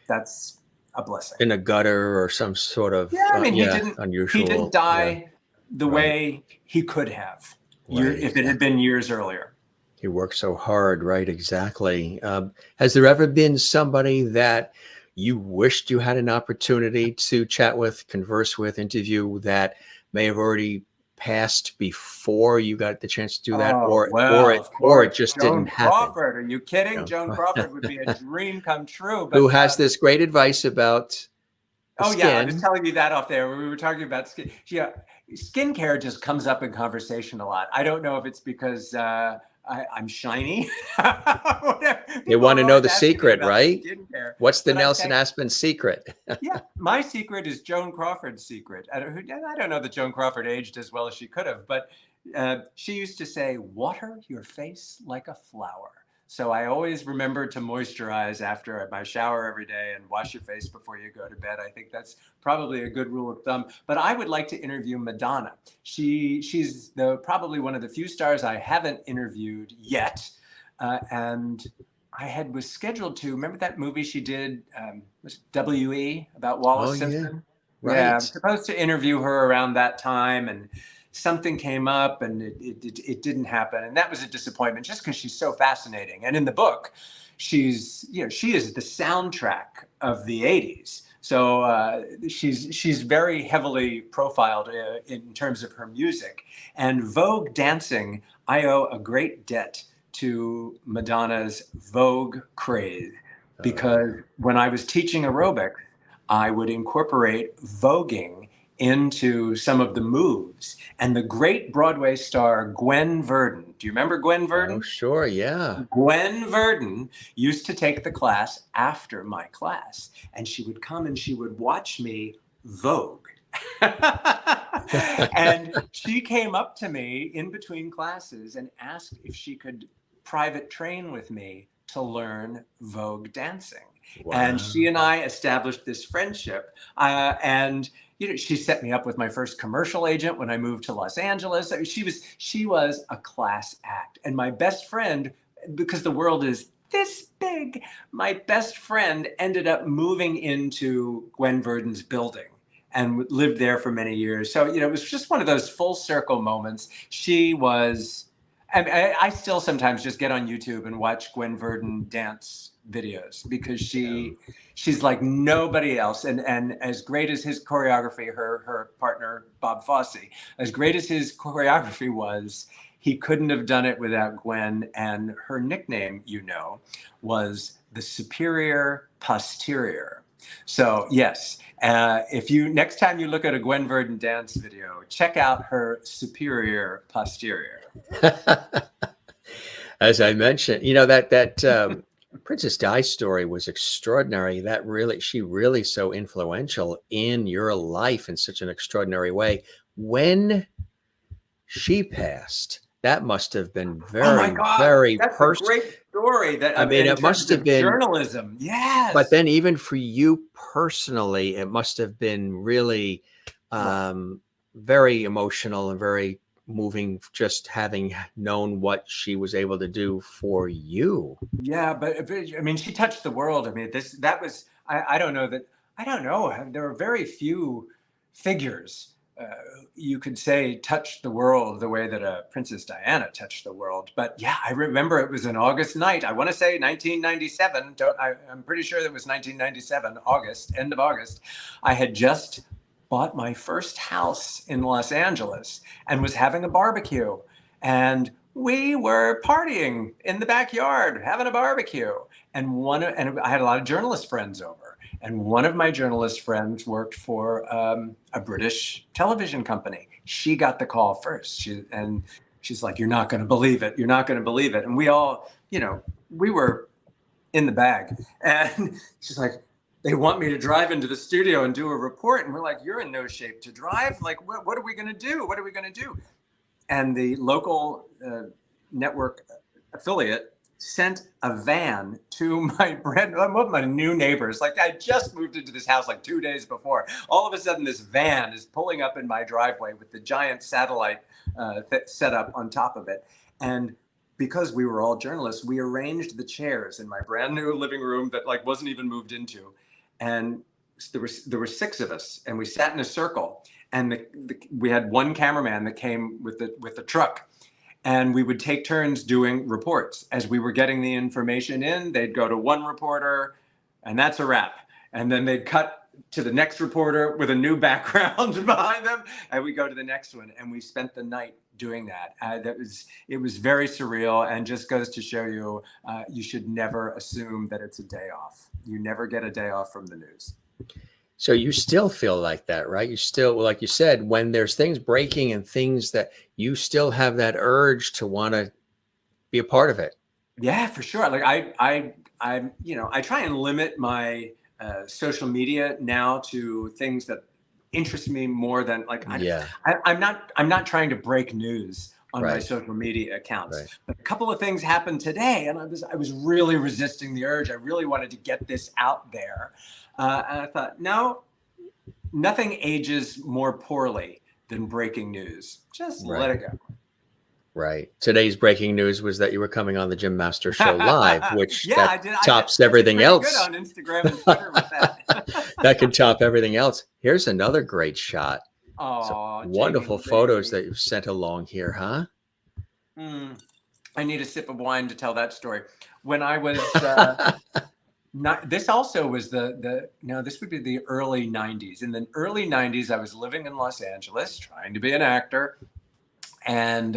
That's a blessing. In a gutter or some sort of unusual. He didn't die the way he could have, if it had been years earlier. He worked so hard, right? Exactly. Has there ever been somebody that you wished you had an opportunity to chat with, converse with, interview, that may have already passed before you got the chance to do that, or it just didn't happen? Joan Crawford, are you kidding? Joan Crawford would be a dream come true. But, who has this great advice about skin. Yeah, I was telling you that off there. We were talking about skin. Yeah, skincare just comes up in conversation a lot. I don't know if it's because I'm shiny. They want to know the secret, right? Skincare. What's the Nelson Aspen secret? Yeah, my secret is Joan Crawford's secret. I don't know that Joan Crawford aged as well as she could have, but she used to say, "Water your face like a flower." So I always remember to moisturize after my shower every day, and wash your face before you go to bed. I think that's probably a good rule of thumb. But I would like to interview Madonna. She's probably one of the few stars I haven't interviewed yet. And I was scheduled to, remember that movie she did, was W.E., about Wallace Simpson? Yeah. Right. Yeah, I'm supposed to interview her around that time, and something came up, and it didn't happen. And that was a disappointment, just because she's so fascinating. And in the book, she is the soundtrack of the 80s. So she's very heavily profiled in terms of her music. And Vogue dancing, I owe a great debt to Madonna's Vogue craze, because when I was teaching aerobics, I would incorporate voguing into some of the moves. And the great Broadway star Gwen Verdon, do you remember Gwen Verdon? Oh, sure, yeah. Gwen Verdon used to take the class after my class, and she would come and she would watch me vogue. And she came up to me in between classes and asked if she could private train with me to learn Vogue dancing. Wow. And she and I established this friendship. And she set me up with my first commercial agent when I moved to Los Angeles. I mean, she was a class act. And my best friend, because the world is this big, my best friend ended up moving into Gwen Verdon's building and lived there for many years. So, it was just one of those full circle moments. She was, I still sometimes just get on YouTube and watch Gwen Verdon dance videos because she's like nobody else. And as great as his choreography, her partner, Bob Fosse, as great as his choreography was, he couldn't have done it without Gwen. And her nickname, was the superior posterior. So yes, if next time you look at a Gwen Verdon dance video, check out her superior posterior. As I mentioned, that Princess Di story was extraordinary. She really so influential in your life in such an extraordinary way. When she passed, that must have been very, very personal. That's a great story. It must have been journalism. Yes. But then even for you personally, it must have been really very emotional and very moving, just having known what she was able to do for you. Yeah, but she touched the world. I don't know. There are very few figures you could say touched the world the way that Princess Diana touched the world. But yeah, I remember it was an August night. I want to say 1997. I'm pretty sure it was 1997, end of August. I had just bought my first house in Los Angeles and was having a barbecue. And we were partying in the backyard, having a barbecue. And I had a lot of journalist friends over. And one of my journalist friends worked for a British television company. She got the call first. She's like, "You're not going to believe it. You're not going to believe it." And we all, we were in the bag. And she's like, "They want me to drive into the studio and do a report." And we're like, "You're in no shape to drive. Like, what are we going to do? What are we going to do?" And the local network affiliate sent a van to my new neighbors. Like, I just moved into this house like 2 days before. All of a sudden, this van is pulling up in my driveway with the giant satellite set up on top of it. And because we were all journalists, we arranged the chairs in my brand new living room that wasn't even moved into. And there were 6 of us, and we sat in a circle. And we had one cameraman that came with the truck. And we would take turns doing reports. As we were getting the information in, they'd go to one reporter, and that's a wrap. And then they'd cut to the next reporter with a new background behind them, and we go to the next one. And we spent the night doing that. It was very surreal, and just goes to show you, you should never assume that it's a day off. You never get a day off from the news. So you still feel like that, right? You still, like you said, when there's things breaking and things that you still have that urge to want to be a part of it. Yeah, for sure. Like I try and limit my social media now to things that interest me more than I'm not trying to break news on my social media accounts. Right. But a couple of things happened today, and I was really resisting the urge. I really wanted to get this out there. And I thought, no, nothing ages more poorly than breaking news. Just let it go. Right. Today's breaking news was that you were coming on the Jim Master Show live, which tops I everything else. Good on Instagram and Twitter with that. That can top everything else. Here's another great shot. Oh, wonderful photos that you've sent along here, huh? I need a sip of wine to tell that story. When I was this also was this would be the early 90s. In the early 90s, I was living in Los Angeles trying to be an actor. And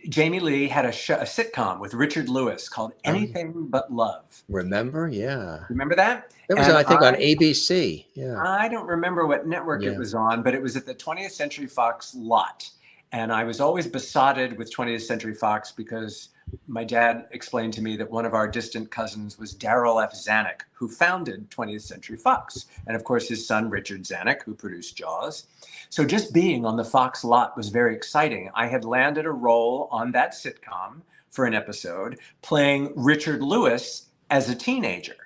Jamie Lee had a sitcom with Richard Lewis called Anything But Love. Remember? Yeah. Remember that? It was, I think, on ABC. Yeah. I don't remember what network it was on, but it was at the 20th Century Fox lot. And I was always besotted with 20th Century Fox because my dad explained to me that one of our distant cousins was Darryl F. Zanuck, who founded 20th Century Fox. And of course, his son, Richard Zanuck, who produced Jaws. So just being on the Fox lot was very exciting. I had landed a role on that sitcom for an episode, playing Richard Lewis as a teenager.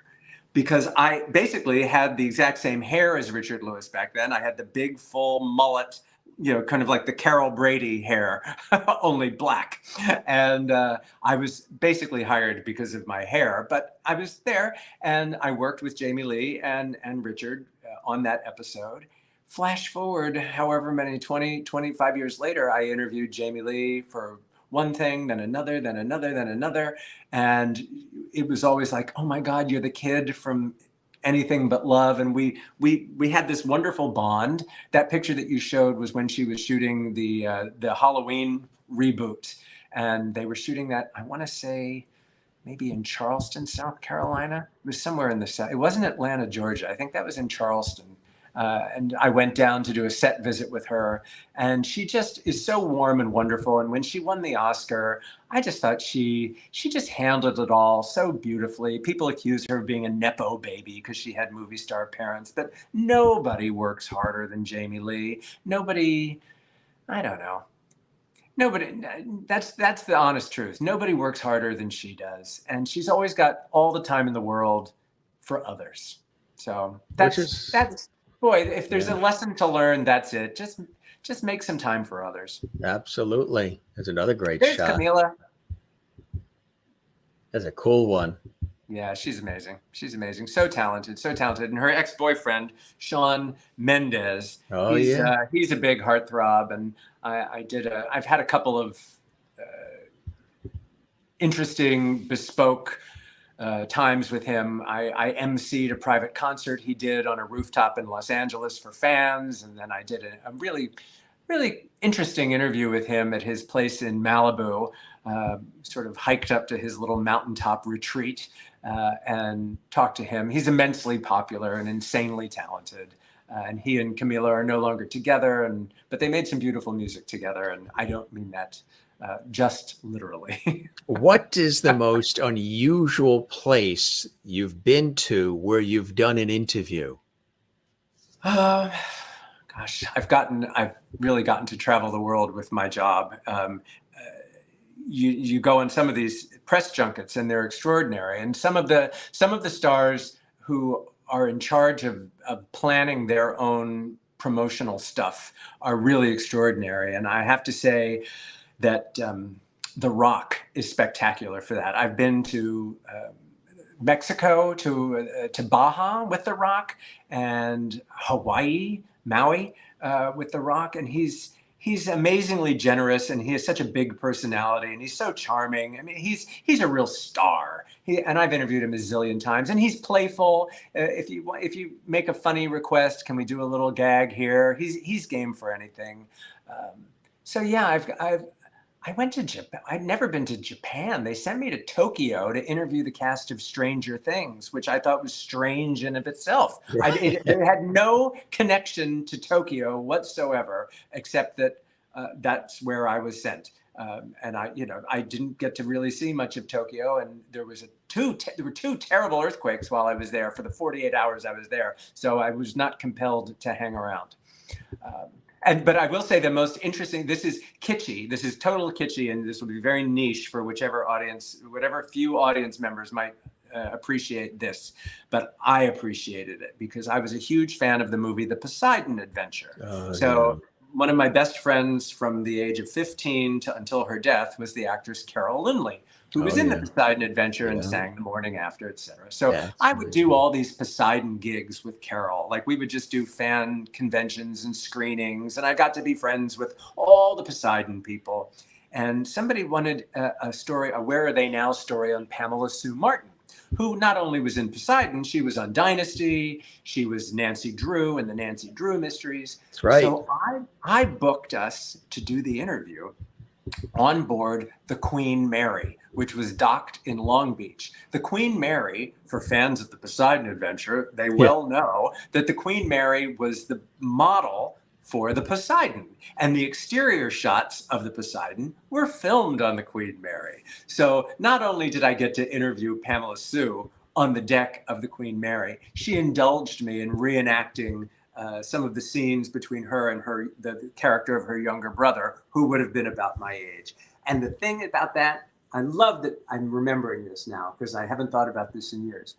because I basically had the exact same hair as Richard Lewis back then. I had the big full mullet, kind of like the Carol Brady hair, only black. And I was basically hired because of my hair, but I was there and I worked with Jamie Lee and Richard on that episode. Flash forward, however many, 20, 25 years later, I interviewed Jamie Lee for one thing, then another, then another, then another. And it was always like, oh my God, you're the kid from Anything But Love. And we had this wonderful bond. That picture that you showed was when she was shooting the Halloween reboot. And they were shooting that, I want to say, maybe in Charleston, South Carolina. It was somewhere in the South. It wasn't Atlanta, Georgia. I think that was in Charleston. And I went down to do a set visit with her, and she just is so warm and wonderful. And when she won the Oscar, I just thought she just handled it all so beautifully. People accuse her of being a Nepo baby because she had movie star parents, but nobody works harder than Jamie Lee. Nobody, I don't know. Nobody, that's the honest truth. Nobody works harder than she does. And she's always got all the time in the world for others. So that's boy, if there's a lesson to learn, that's it. Just make some time for others. Absolutely. That's another great There's shot. Camila. That's a cool one. Yeah, she's amazing. She's amazing. So talented, so talented. And her ex-boyfriend, Shawn Mendes, he's a big heartthrob. And I've had a couple of interesting, bespoke times with him. I emceed a private concert he did on a rooftop in Los Angeles for fans. And then I did a really, really interesting interview with him at his place in Malibu, sort of hiked up to his little mountaintop retreat and talked to him. He's immensely popular and insanely talented. And he and Camila are no longer together, but they made some beautiful music together. And I don't mean that just literally. What is the most unusual place you've been to where you've done an interview? Gosh, I've really gotten to travel the world with my job. You go on some of these press junkets and they're extraordinary. And some of the stars who are in charge of planning their own promotional stuff are really extraordinary. And I have to say that The Rock is spectacular for that. I've been to Mexico, to Baja with The Rock, and Hawaii, Maui with The Rock, and he's amazingly generous, and he has such a big personality, and he's so charming. I mean, he's a real star. And I've interviewed him a zillion times, and he's playful. If you make a funny request, can we do a little gag here? He's game for anything. So yeah, I went to Japan. I'd never been to Japan. They sent me to Tokyo to interview the cast of Stranger Things, which I thought was strange in of itself. It had no connection to Tokyo whatsoever, except that that's where I was sent. And I didn't get to really see much of Tokyo. And there were two terrible earthquakes while I was there for the 48 hours I was there. So I was not compelled to hang around. But I will say the most interesting, this is kitschy, this is total kitschy, and this will be very niche for whatever few audience members might appreciate this. But I appreciated it because I was a huge fan of the movie The Poseidon Adventure. One of my best friends from the age of 15 until her death was the actress Carol Lynley, who was in the Poseidon Adventure and sang The Morning After, etc. So I would do all these Poseidon gigs with Carol. Like we would just do fan conventions and screenings, and I got to be friends with all the Poseidon people. And somebody wanted a story, a Where Are They Now story on Pamela Sue Martin, who not only was in Poseidon, she was on Dynasty, she was Nancy Drew in the Nancy Drew Mysteries. That's right. So I booked us to do the interview on board the Queen Mary, which was docked in Long Beach. The Queen Mary, for fans of the Poseidon Adventure, they well know that the Queen Mary was the model for the Poseidon, and the exterior shots of the Poseidon were filmed on the Queen Mary. So not only did I get to interview Pamela Sue on the deck of the Queen Mary, she indulged me in reenacting some of the scenes between her and the character of her younger brother, who would have been about my age. And the thing about that, I love that I'm remembering this now because I haven't thought about this in years.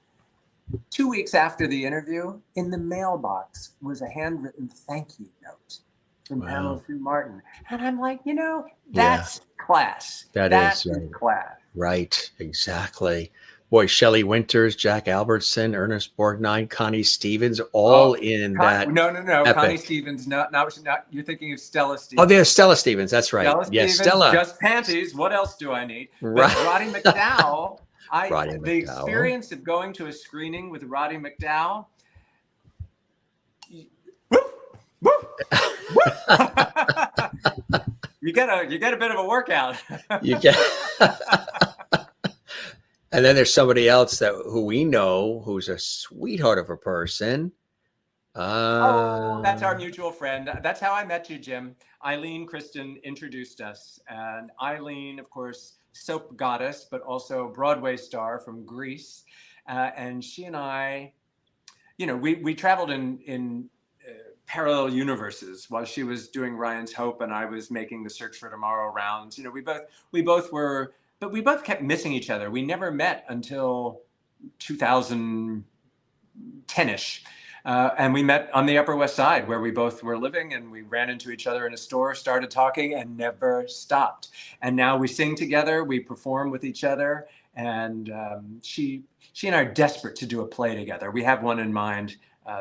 2 weeks after the interview, in the mailbox was a handwritten thank you note from Pamela Wow. Sue Martin. And I'm like, Yeah, that's class. that That is is right. class. Right, exactly. Boy, Shelley Winters, Jack Albertson, Ernest Borgnine, Connie Stevens, all Oh, in that no. Connie epic. Stevens, not. You're thinking of Stella Oh, Stevens. there's Stella Stevens. That's right. Stella Yes, Stevens, Stella. just panties. What else do I need? But Right. Roddy McDowall, Roddy the McDowell. experience of going to a screening with Roddy McDowall. Woo, woo, woo. You get a bit of a workout. You get. And then there's somebody else who we know who's a sweetheart of a person. Oh, that's our mutual friend. That's how I met you, Jim. Eileen Kristen introduced us. And Eileen, of course, soap goddess, but also Broadway star from Greece. And she and I, we traveled in parallel universes while she was doing Ryan's Hope and I was making the Search for Tomorrow rounds. We both were, but we both kept missing each other. We never met until 2010-ish. And we met on the Upper West Side where we both were living, and we ran into each other in a store, started talking, and never stopped. And now we sing together, we perform with each other, and she and I are desperate to do a play together. We have one in mind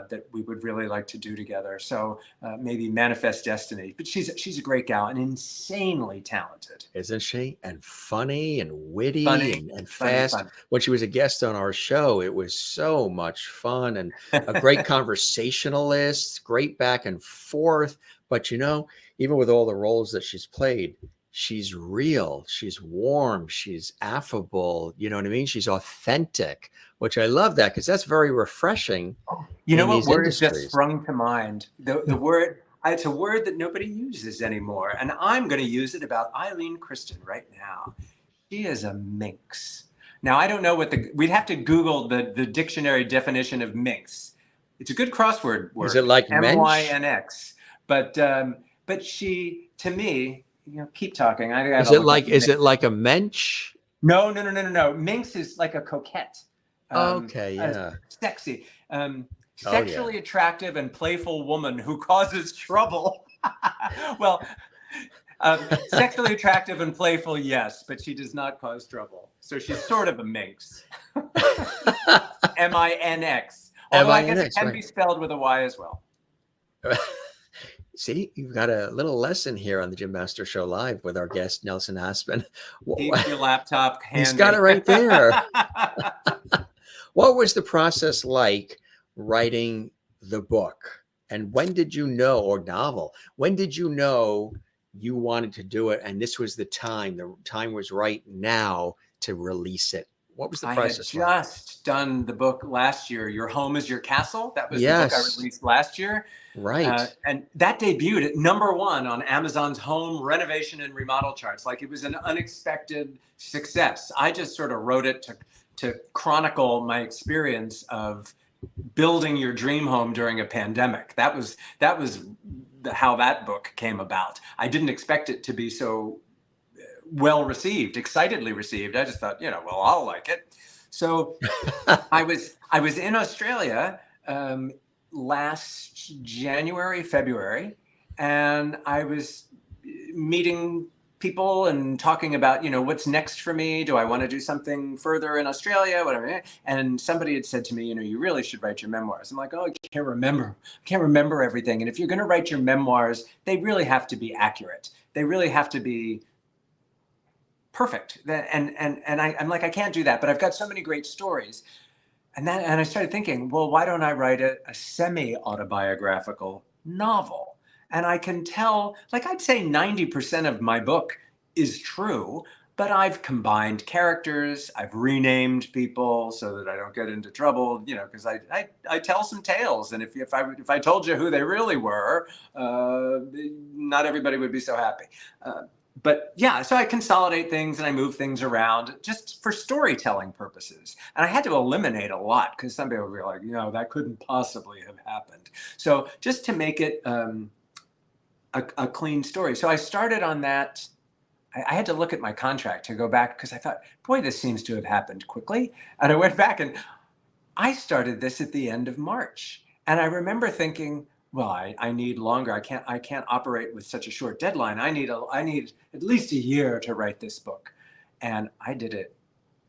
that we would really like to do together. So maybe Manifest Destiny. But she's a great gal and insanely talented. Isn't she? And funny and witty and fast. Funny. When she was a guest on our show, it was so much fun and a great conversationalist, great back and forth. But even with all the roles that she's played, she's real, she's warm, she's affable. You know what I mean? She's authentic, which I love that because that's very refreshing. You know what word has just sprung to mind? The word, it's a word that nobody uses anymore. And I'm going to use it about Eileen Kristen right now. She is a minx. Now, I don't know we'd have to Google the dictionary definition of minx. It's a good crossword word. Is it like M-Y-N-X? But she, to me, keep talking. Is it like a mensch? No. Minx is like a coquette. Okay, yeah. Sexy. Sexually attractive and playful woman who causes trouble. Well, sexually attractive and playful, yes, but she does not cause trouble. So she's sort of a minx. M-I-N-X. Although I guess it can be spelled with a Y as well. See, you've got a little lesson here on the Jim Master Show Live with our guest, Nelson Aspen. Keep your laptop handy. He's got it right there. What was the process like writing the book? And when did you know, or novel, when did you know you wanted to do it? And this was the time was right now to release it. What was the process like? I had just done the book last year, Your Home is Your Castle. That was the book I released last year. Right. And that debuted at #1 on Amazon's home renovation and remodel charts. Like, it was an unexpected success. I just sort of wrote it to chronicle my experience of building your dream home during a pandemic. That was how that book came about. I didn't expect it to be so well received, excitedly received. I just thought, well, I'll like it. So I was in Australia last January, February, and I was meeting people and talking about, what's next for me. Do I want to do something further in Australia? Whatever. And somebody had said to me, you really should write your memoirs. I'm like, oh, I can't remember everything. And if you're going to write your memoirs, they really have to be accurate. They really have to be perfect. And I'm like, I can't do that, but I've got so many great stories. And I started thinking, well, why don't I write a semi-autobiographical novel? And I can tell, like, I'd say 90% of my book is true, but I've combined characters, I've renamed people so that I don't get into trouble, because I tell some tales. And if I told you who they really were, not everybody would be so happy. But yeah, so I consolidate things and I move things around just for storytelling purposes. And I had to eliminate a lot because some people would be like, that couldn't possibly have happened. So just to make it a clean story. So I started on that. I had to look at my contract to go back because I thought, boy, this seems to have happened quickly. And I went back and I started this at the end of March. And I remember thinking, well, I need longer. I can't operate with such a short deadline. I need at least a year to write this book. And I did it.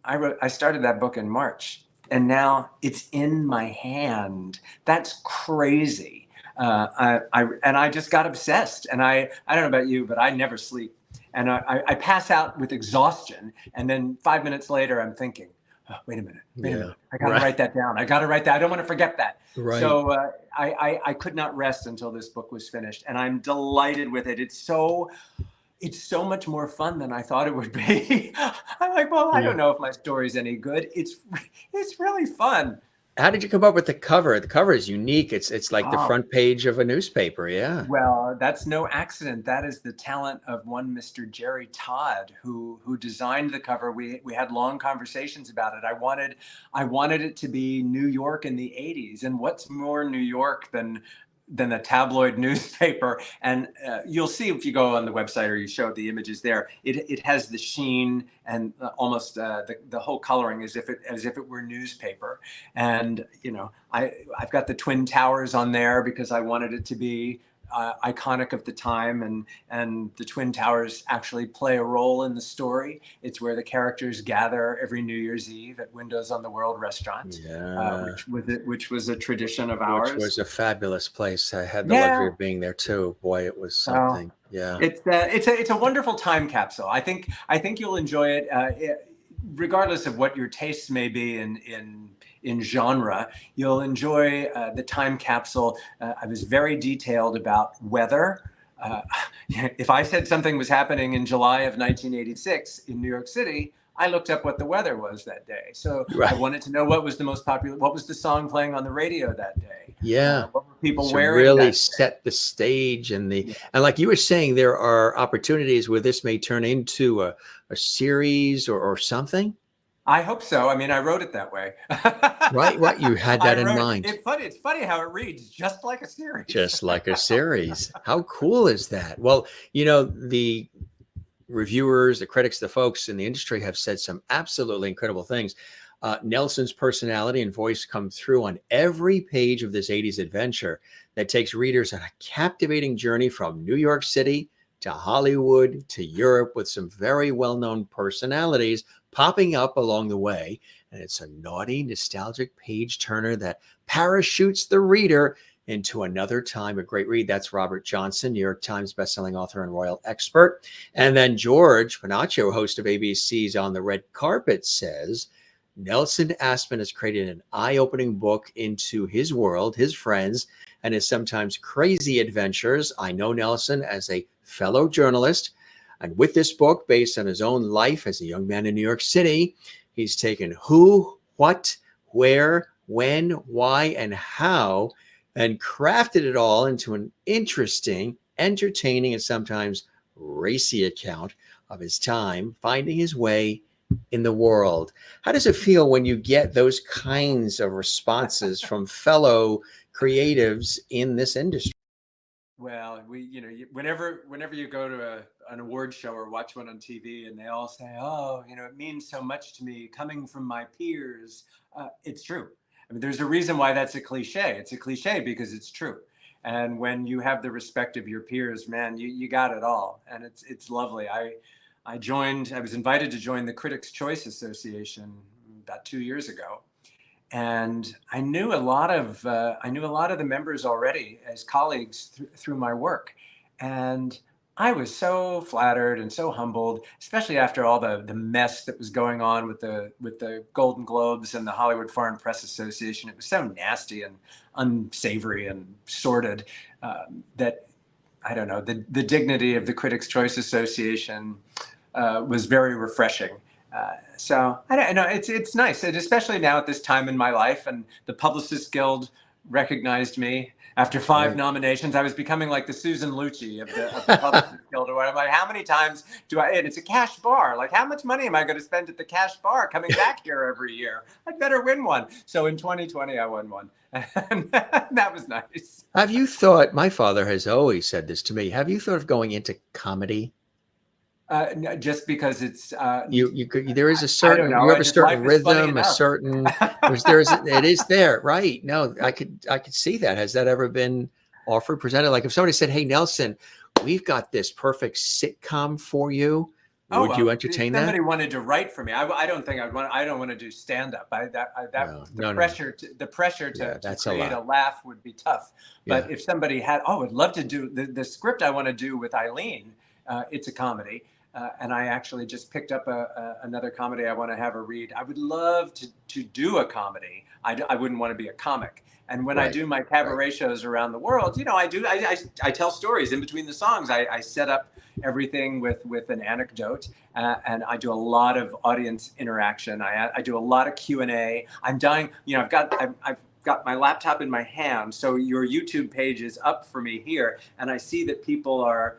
I started that book in March, and now it's in my hand. That's crazy. I just got obsessed. And I don't know about you, but I never sleep. And I pass out with exhaustion. And then 5 minutes later, I'm thinking, oh, wait a minute. I got to write that down. I got to write that. I don't want to forget that. Right. So I could not rest until this book was finished, and I'm delighted with it. It's so much more fun than I thought it would be. I'm like, well, I don't know if my story's any good. It's really fun. How did you come up with the cover? The cover is unique. It's like the front page of a newspaper. Yeah. Well, that's no accident. That is the talent of one Mr. Jerry Todd, who designed the cover. We had long conversations about it. I wanted it to be New York in the 80s. And what's more New York than a tabloid newspaper? And you'll see if you go on the website or you show the images there, it has the sheen and almost the whole coloring as if it were newspaper. And I've got the Twin Towers on there because I wanted it to be iconic of the time, and the Twin Towers actually play a role in the story. It's where the characters gather every New Year's Eve at Windows on the World restaurant, which was a tradition of ours. Which was a fabulous place. I had the luxury of being there too. Boy, it was something. It's a wonderful time capsule. I think you'll enjoy it, regardless of what your tastes may be in genre. You'll enjoy the time capsule. I was very detailed about weather. If I said something was happening in July of 1986 in New York City, I looked up what the weather was that day. So I wanted to know what was the song playing on the radio that day. Yeah. What were people wearing? Really set the stage and like you were saying, there are opportunities where this may turn into a series or something. I hope so. I mean, I wrote it that way. Right. You had that in mind. It's funny how it reads, just like a series. Just like a series. How cool is that? Well, the reviewers, the critics, the folks in the industry have said some absolutely incredible things. Nelson's personality and voice come through on every page of this 80s adventure that takes readers on a captivating journey from New York City to Hollywood to Europe, with some very well-known personalities popping up along the way. And it's a naughty, nostalgic page turner that parachutes the reader into another time. A great read. That's Robert Johnson, New York Times bestselling author and royal expert. And then George Panaccio, host of ABC's On the Red Carpet, says Nelson Aspen has created an eye-opening book into his world, his friends, and his sometimes crazy adventures. I know Nelson as a fellow journalist, and with this book, based on his own life as a young man in New York City, he's taken who, what, where, when, why, and how, and crafted it all into an interesting, entertaining, and sometimes racy account of his time finding his way in the world. How does it feel when you get those kinds of responses from fellow creatives in this industry? Well, whenever you go to an award show or watch one on TV, and they all say, "Oh, it means so much to me coming from my peers," it's true. I mean, there's a reason why that's a cliche. It's a cliche because it's true. And when you have the respect of your peers, man, you got it all, and it's lovely. I was invited to join the Critics' Choice Association about 2 years ago. And I knew a lot of the members already as colleagues through my work, and I was so flattered and so humbled, especially after all the mess that was going on with the Golden Globes and the Hollywood Foreign Press Association. It was so nasty and unsavory and sordid that, I don't know, the dignity of the Critics' Choice Association was very refreshing. So I don't know. It's nice, and especially now at this time in my life. And the Publicists Guild recognized me after 5 nominations. I was becoming like the Susan Lucci of the Publicists Guild, or what. I'm like, how many times do I? And it's a cash bar. Like, how much money am I going to spend at the cash bar coming back here every year? I'd better win one. So in 2020, I won one, and that was nice. Have you thought? My father has always said this to me. Have you thought of going into comedy? Just because it's You could, there is a I don't certain, know. you have I a just certain life is funny rhythm, a enough. certain, it is there, right? No, I could see that. Has that ever been offered, presented? Like if somebody said, "Hey, Nelson, we've got this perfect sitcom for you," Oh would you well, if entertain that? somebody wanted to write for me, I don't think I'd want. I don't want to do stand up. That No, the no, no, no. pressure Yeah, to that's a create a lot. laugh would be tough. Yeah, But if somebody had, oh, I'd love to do the script I want to do with Eileen. It's a comedy, and I actually just picked up another comedy I want to have her read. I would love to do a comedy. I wouldn't want to be a comic. And when I right, do my right. cabaret shows around the world, I tell stories in between the songs. I set up everything with an anecdote, and I do a lot of audience interaction. I do a lot of Q&A. I'm dying, I've got my laptop in my hand, so your YouTube page is up for me here, and I see that people are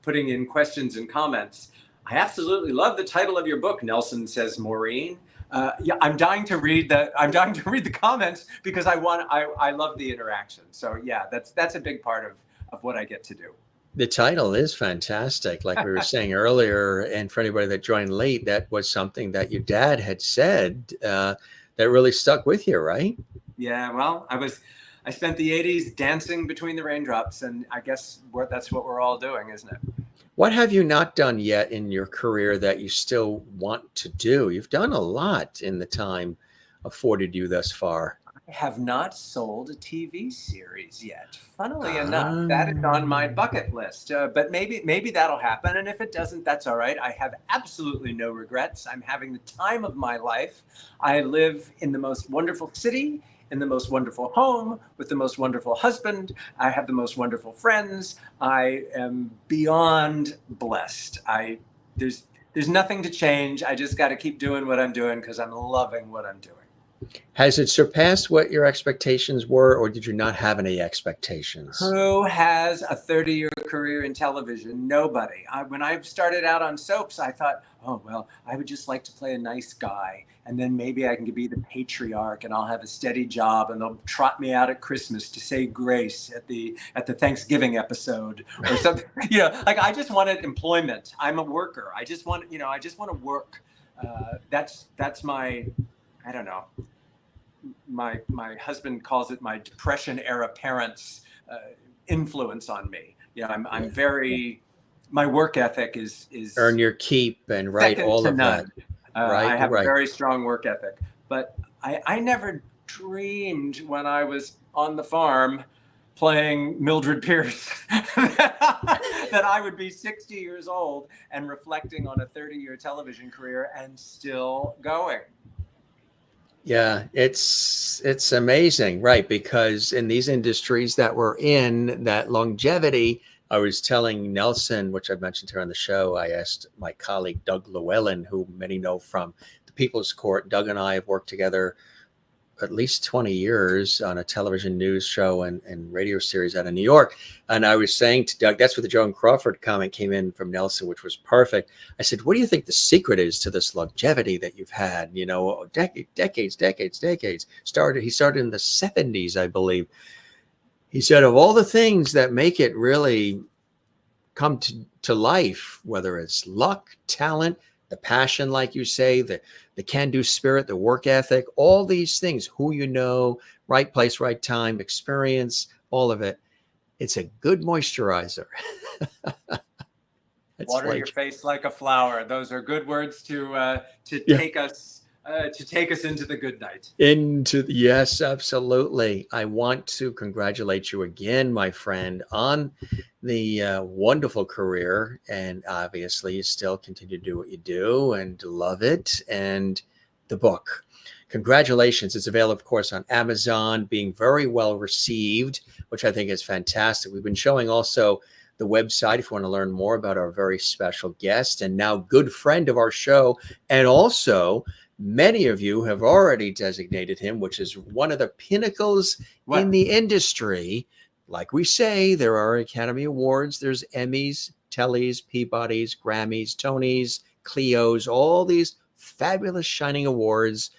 putting in questions and comments. I absolutely love the title of your book, Nelson says Maureen. Yeah, I'm dying to read the comments because I love the interaction. So yeah, that's a big part of what I get to do. The title is fantastic. Like we were saying earlier, and for anybody that joined late, that was something that your dad had said that really stuck with you, right? Yeah, well, I spent the '80s dancing between the raindrops, and I guess that's what we're all doing, isn't it? What have you not done yet in your career that you still want to do? You've done a lot in the time afforded you thus far. I have not sold a TV series yet. Funnily enough, Ah, that is on my bucket list. But maybe that'll happen, and if it doesn't, that's all right. I have absolutely no regrets. I'm having the time of my life. I live in the most wonderful city, in the most wonderful home, with the most wonderful husband. I have the most wonderful friends. I am beyond blessed. There's nothing to change. I just got to keep doing what I'm doing because I'm loving what I'm doing. has it surpassed what your expectations were, or did you not have any expectations? Who has a 30-year career in television? Nobody. When I started out on soaps, I thought, oh, well, I would just like to play a nice guy. And then maybe I can be the patriarch and I'll have a steady job and they'll trot me out at Christmas to say grace at the Thanksgiving episode or something. Like I just wanted employment. I'm a worker. I just want to work. That's my, I don't know. My husband calls it my Depression era parents' influence on me. I'm very, my work ethic is Earn your keep and right, second all to of that. none. I Right, have a right. very strong work ethic, but I never dreamed when I was on the farm playing Mildred Pierce that I would be 60 years old and reflecting on a 30-year television career and still going. Yeah, it's amazing, right? Because in these industries that we're in, that longevity, I was telling Nelson, which I've mentioned here on the show, I asked my colleague Doug Llewellyn, who many know from the People's Court. Doug and I have worked together at least 20 years on a television news show and radio series out of New York. And I was saying to Doug, that's where the Joan Crawford comment came in from Nelson, which was perfect. I said, what do you think the secret is to this longevity that you've had? Decades. He started in the 70s, I believe. He said, of all the things that make it really come to life, whether it's luck, talent, the passion, like you say, the can-do spirit, the work ethic, all these things, who you know, right place, right time, experience, all of it. It's a good moisturizer. It's Water your like, face like a flower. Those are good words to yeah, take us into the good night. yes, absolutely. I want to congratulate you again, my friend, on the wonderful career. And obviously, you still continue to do what you do and love it. And the book. Congratulations. It's available, of course, on Amazon, being very well received, which I think is fantastic. We've been showing also the website if you want to learn more about our very special guest and now good friend of our show. And also, many of you have already designated him, which is one of the pinnacles in What? the industry. Like we say, there are Academy Awards, there's Emmys, Tellys, Peabodys, Grammys, Tonys, Clios, all these fabulous shining awards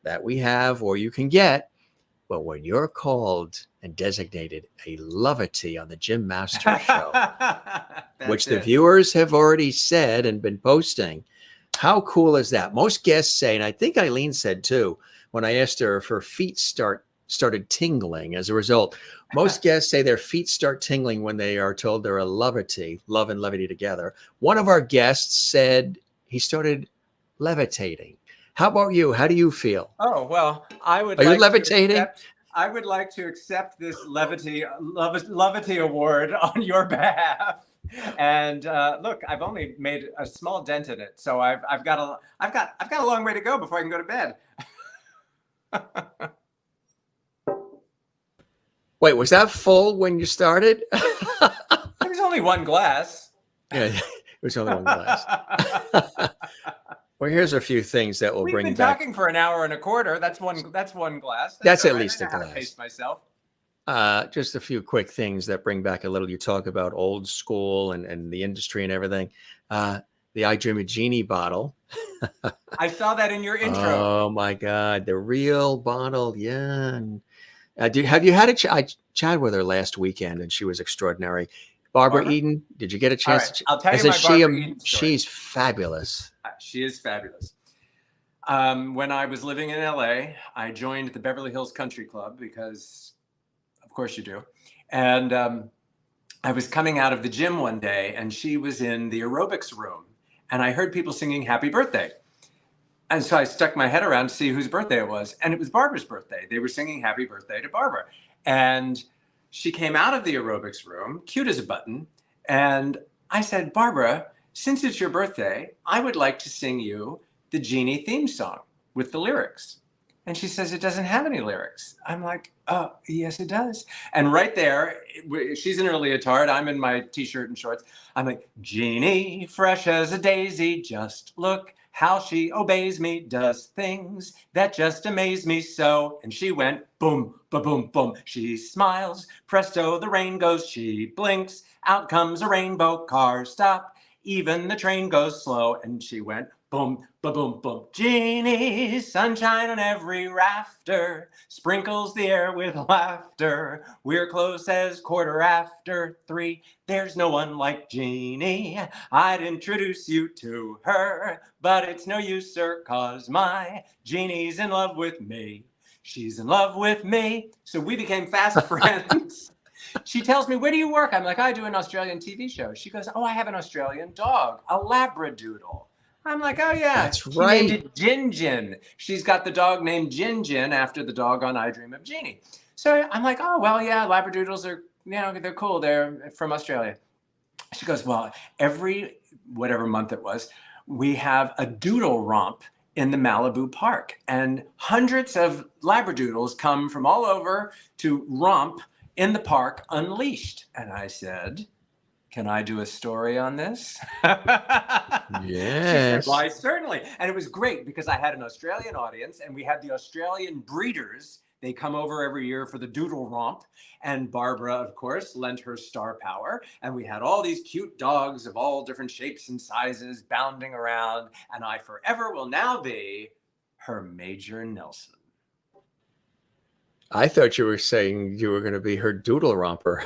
that we have or you can get. But when you're called and designated a levity on the Jim Master Show, which the it. viewers have already said and been posting. How cool is that? Most guests say, and I think Eileen said too, when I asked her if her feet started tingling as a result, most guests say their feet start tingling when they are told they're a levity, love and levity together. One of our guests said he started levitating. How about you? How do you feel? Oh, well, Are you levitating? I would like to accept this levity award on your behalf. And look, I've only made a small dent in it, so I've got a long way to go before I can go to bed. Wait, was that full when you started? There was only one glass. Yeah, it was only one glass. Well, here's a few things that will We've bring been back. talking for an hour and a quarter. That's one glass. That's all at right. least I a know how to glass. pace myself. Just a few quick things that bring back a little. You talk about old school and the industry and everything. The I Dream of Jeannie bottle. I saw that in your intro. Oh my God, the real bottle. Yeah. And, have you had I chatted with her last weekend and she was extraordinary. Barbara Eden, did you get a chance? All right, I'll tell you my Barbara Eden story. She's fabulous. She is fabulous. When I was living in LA, I joined the Beverly Hills Country Club because, of course you do. And I was coming out of the gym one day and she was in the aerobics room and I heard people singing happy birthday. And so I stuck my head around to see whose birthday it was. And it was Barbara's birthday. They were singing happy birthday to Barbara. And she came out of the aerobics room, cute as a button. And I said, Barbara, since it's your birthday, I would like to sing you the Jeannie theme song with the lyrics. And she says, it doesn't have any lyrics. I'm like, oh, yes, it does. And right there, she's in her leotard. I'm in my t-shirt and shorts. I'm like, Jeannie, fresh as a daisy, just look how she obeys me, does things that just amaze me so. And she went boom, ba-boom, boom. She smiles, presto, the rain goes. She blinks, out comes a rainbow. Car stop, even the train goes slow. And she went boom, ba-boom, boom. Jeannie, sunshine on every rafter, sprinkles the air with laughter. We're close as 3:15. There's no one like Jeannie. I'd introduce you to her, but it's no use, sir, 'cause my Jeannie's in love with me. She's in love with me. So we became fast friends. She tells me, where do you work? I'm like, I do an Australian TV show. She goes, oh, I have an Australian dog, a Labradoodle. I'm like, oh yeah, that's right. She named it Gin Gin. She's got the dog named Gin Gin after the dog on I Dream of Jeannie. So I'm like, oh well, yeah, Labradoodles are, they're cool. They're from Australia. She goes, well, every whatever month it was, we have a doodle romp in the Malibu Park, and hundreds of Labradoodles come from all over to romp in the park unleashed. And I said, can I do a story on this? Yes. She said, why, certainly. And it was great because I had an Australian audience and we had the Australian breeders. They come over every year for the doodle romp. And Barbara, of course, lent her star power. And we had all these cute dogs of all different shapes and sizes bounding around. And I forever will now be her Major Nelson. I thought you were saying you were going to be her doodle romper.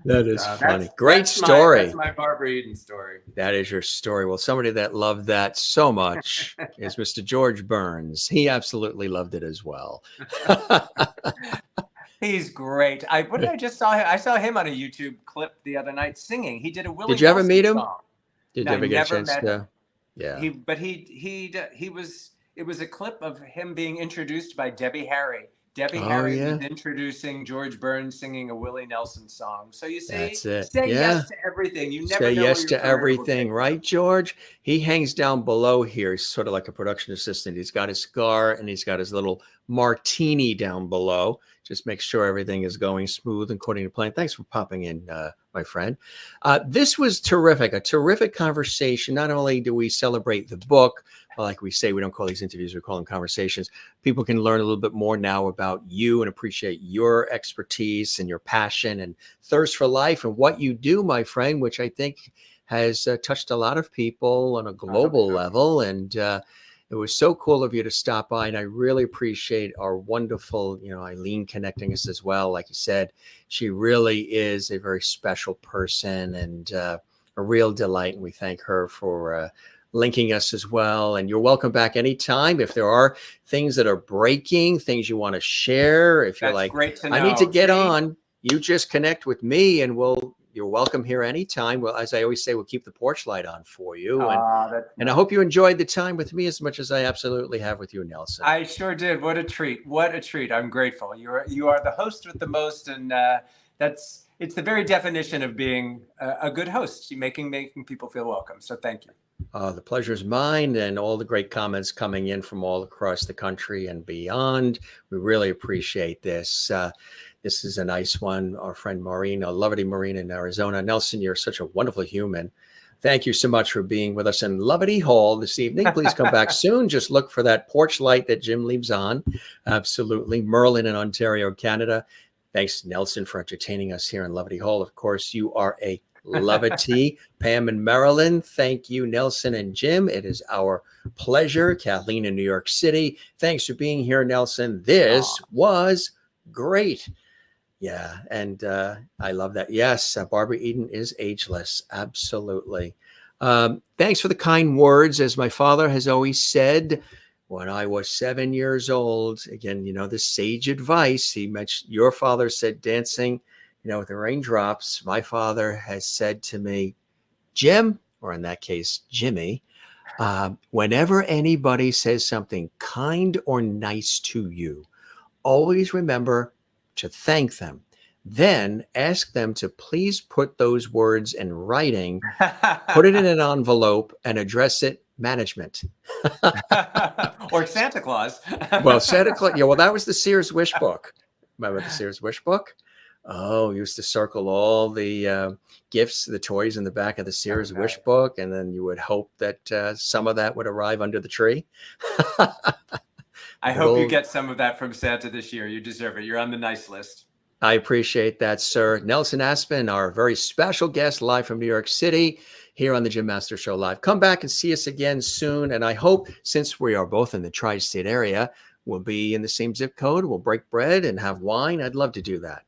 That is funny. Great story. That's my Barbara Eden story. That is your story. Well, somebody that loved that so much is Mr. George Burns. He absolutely loved it as well. He's great. I just saw him. I saw him on a YouTube clip the other night singing. He did a Willie Did you ever Nelson meet him? song. Did you ever get a chance to? Yeah. It was a clip of him being introduced by Debbie Harry. Debbie Harry was introducing George Burns singing a Willie Nelson song. So you see, that's it. Say yes to everything. You never say know yes to everything, right, George? He hangs down below here. He's sort of like a production assistant. He's got his cigar and he's got his little martini down below. Just make sure everything is going smooth and according to plan. Thanks for popping in, my friend. This was terrific. A terrific conversation. Not only do we celebrate the book, like we say, we don't call these interviews, we call them conversations. People can learn a little bit more now about you and appreciate your expertise and your passion and thirst for life and what you do, my friend, which I think has touched a lot of people on a global level. And It was so cool of you to stop by, and I really appreciate our wonderful, Eileen connecting us as well. Like you said, she really is a very special person and a real delight, and we thank her for linking us as well. And you're welcome back anytime. If there are things that are breaking, things you want to share, if you're That's like, great to I need to know. get on, you just connect with me and you're welcome here anytime. Well, as I always say, we'll keep the porch light on for you. And I hope you enjoyed the time with me as much as I absolutely have with you, Nelson. I sure did. What a treat. What a treat. I'm grateful. You are the host with the most. And it's the very definition of being a good host, making people feel welcome. So thank you. The pleasure is mine, and all the great comments coming in from all across the country and beyond. We really appreciate this. This is a nice one. Our friend Marina, lovely Marina in Arizona. Nelson, you're such a wonderful human. Thank you so much for being with us in Levity Hall this evening. Please come back soon. Just look for that porch light that Jim leaves on. Absolutely. Merlin in Ontario, Canada. Thanks, Nelson, for entertaining us here in Levity Hall. Of course, you are a Levity. Pam and Marilyn, thank you, Nelson and Jim. It is our pleasure. Kathleen in New York City, thanks for being here, Nelson. This was great. Yeah, and I love that. Yes, Barbara Eden is ageless. Absolutely. Thanks for the kind words. As my father has always said, when I was 7 years old, again, the sage advice, he mentioned, your father said dancing, with the raindrops. My father has said to me, Jim, or in that case, Jimmy, whenever anybody says something kind or nice to you, always remember to thank them. Then ask them to please put those words in writing, put it in an envelope, and address it management. Or Santa Claus. Well, Santa Claus. Yeah, well, that was the Sears Wish book. Remember the Sears Wish book? Oh, used to circle all the gifts, the toys in the back of the Sears Wish book, and then you would hope that some of that would arrive under the tree. I hope you get some of that from Santa this year. You deserve it. You're on the nice list. I appreciate that, sir. Nelson Aspen, our very special guest, live from New York City, here on the Jim Master Show Live. Come back and see us again soon. And I hope, since we are both in the tri-state area, we'll be in the same zip code. We'll break bread and have wine. I'd love to do that.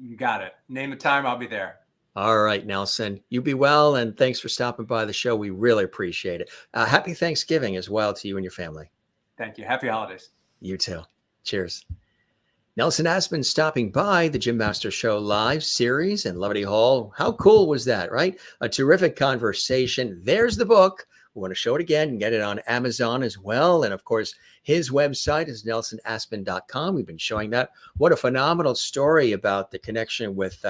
You got it. Name a time. I'll be there. All right, Nelson. You be well, and thanks for stopping by the show. We really appreciate it. Happy Thanksgiving as well to you and your family. Thank you. Happy holidays. You too. Cheers. Nelson Aspen stopping by the Jim Master Show Live series in Levity Hall. How cool was that, right? A terrific conversation. There's the book. We want to show it again and get it on Amazon as well. And of course, his website is nelsonaspen.com. We've been showing that. What a phenomenal story about the connection with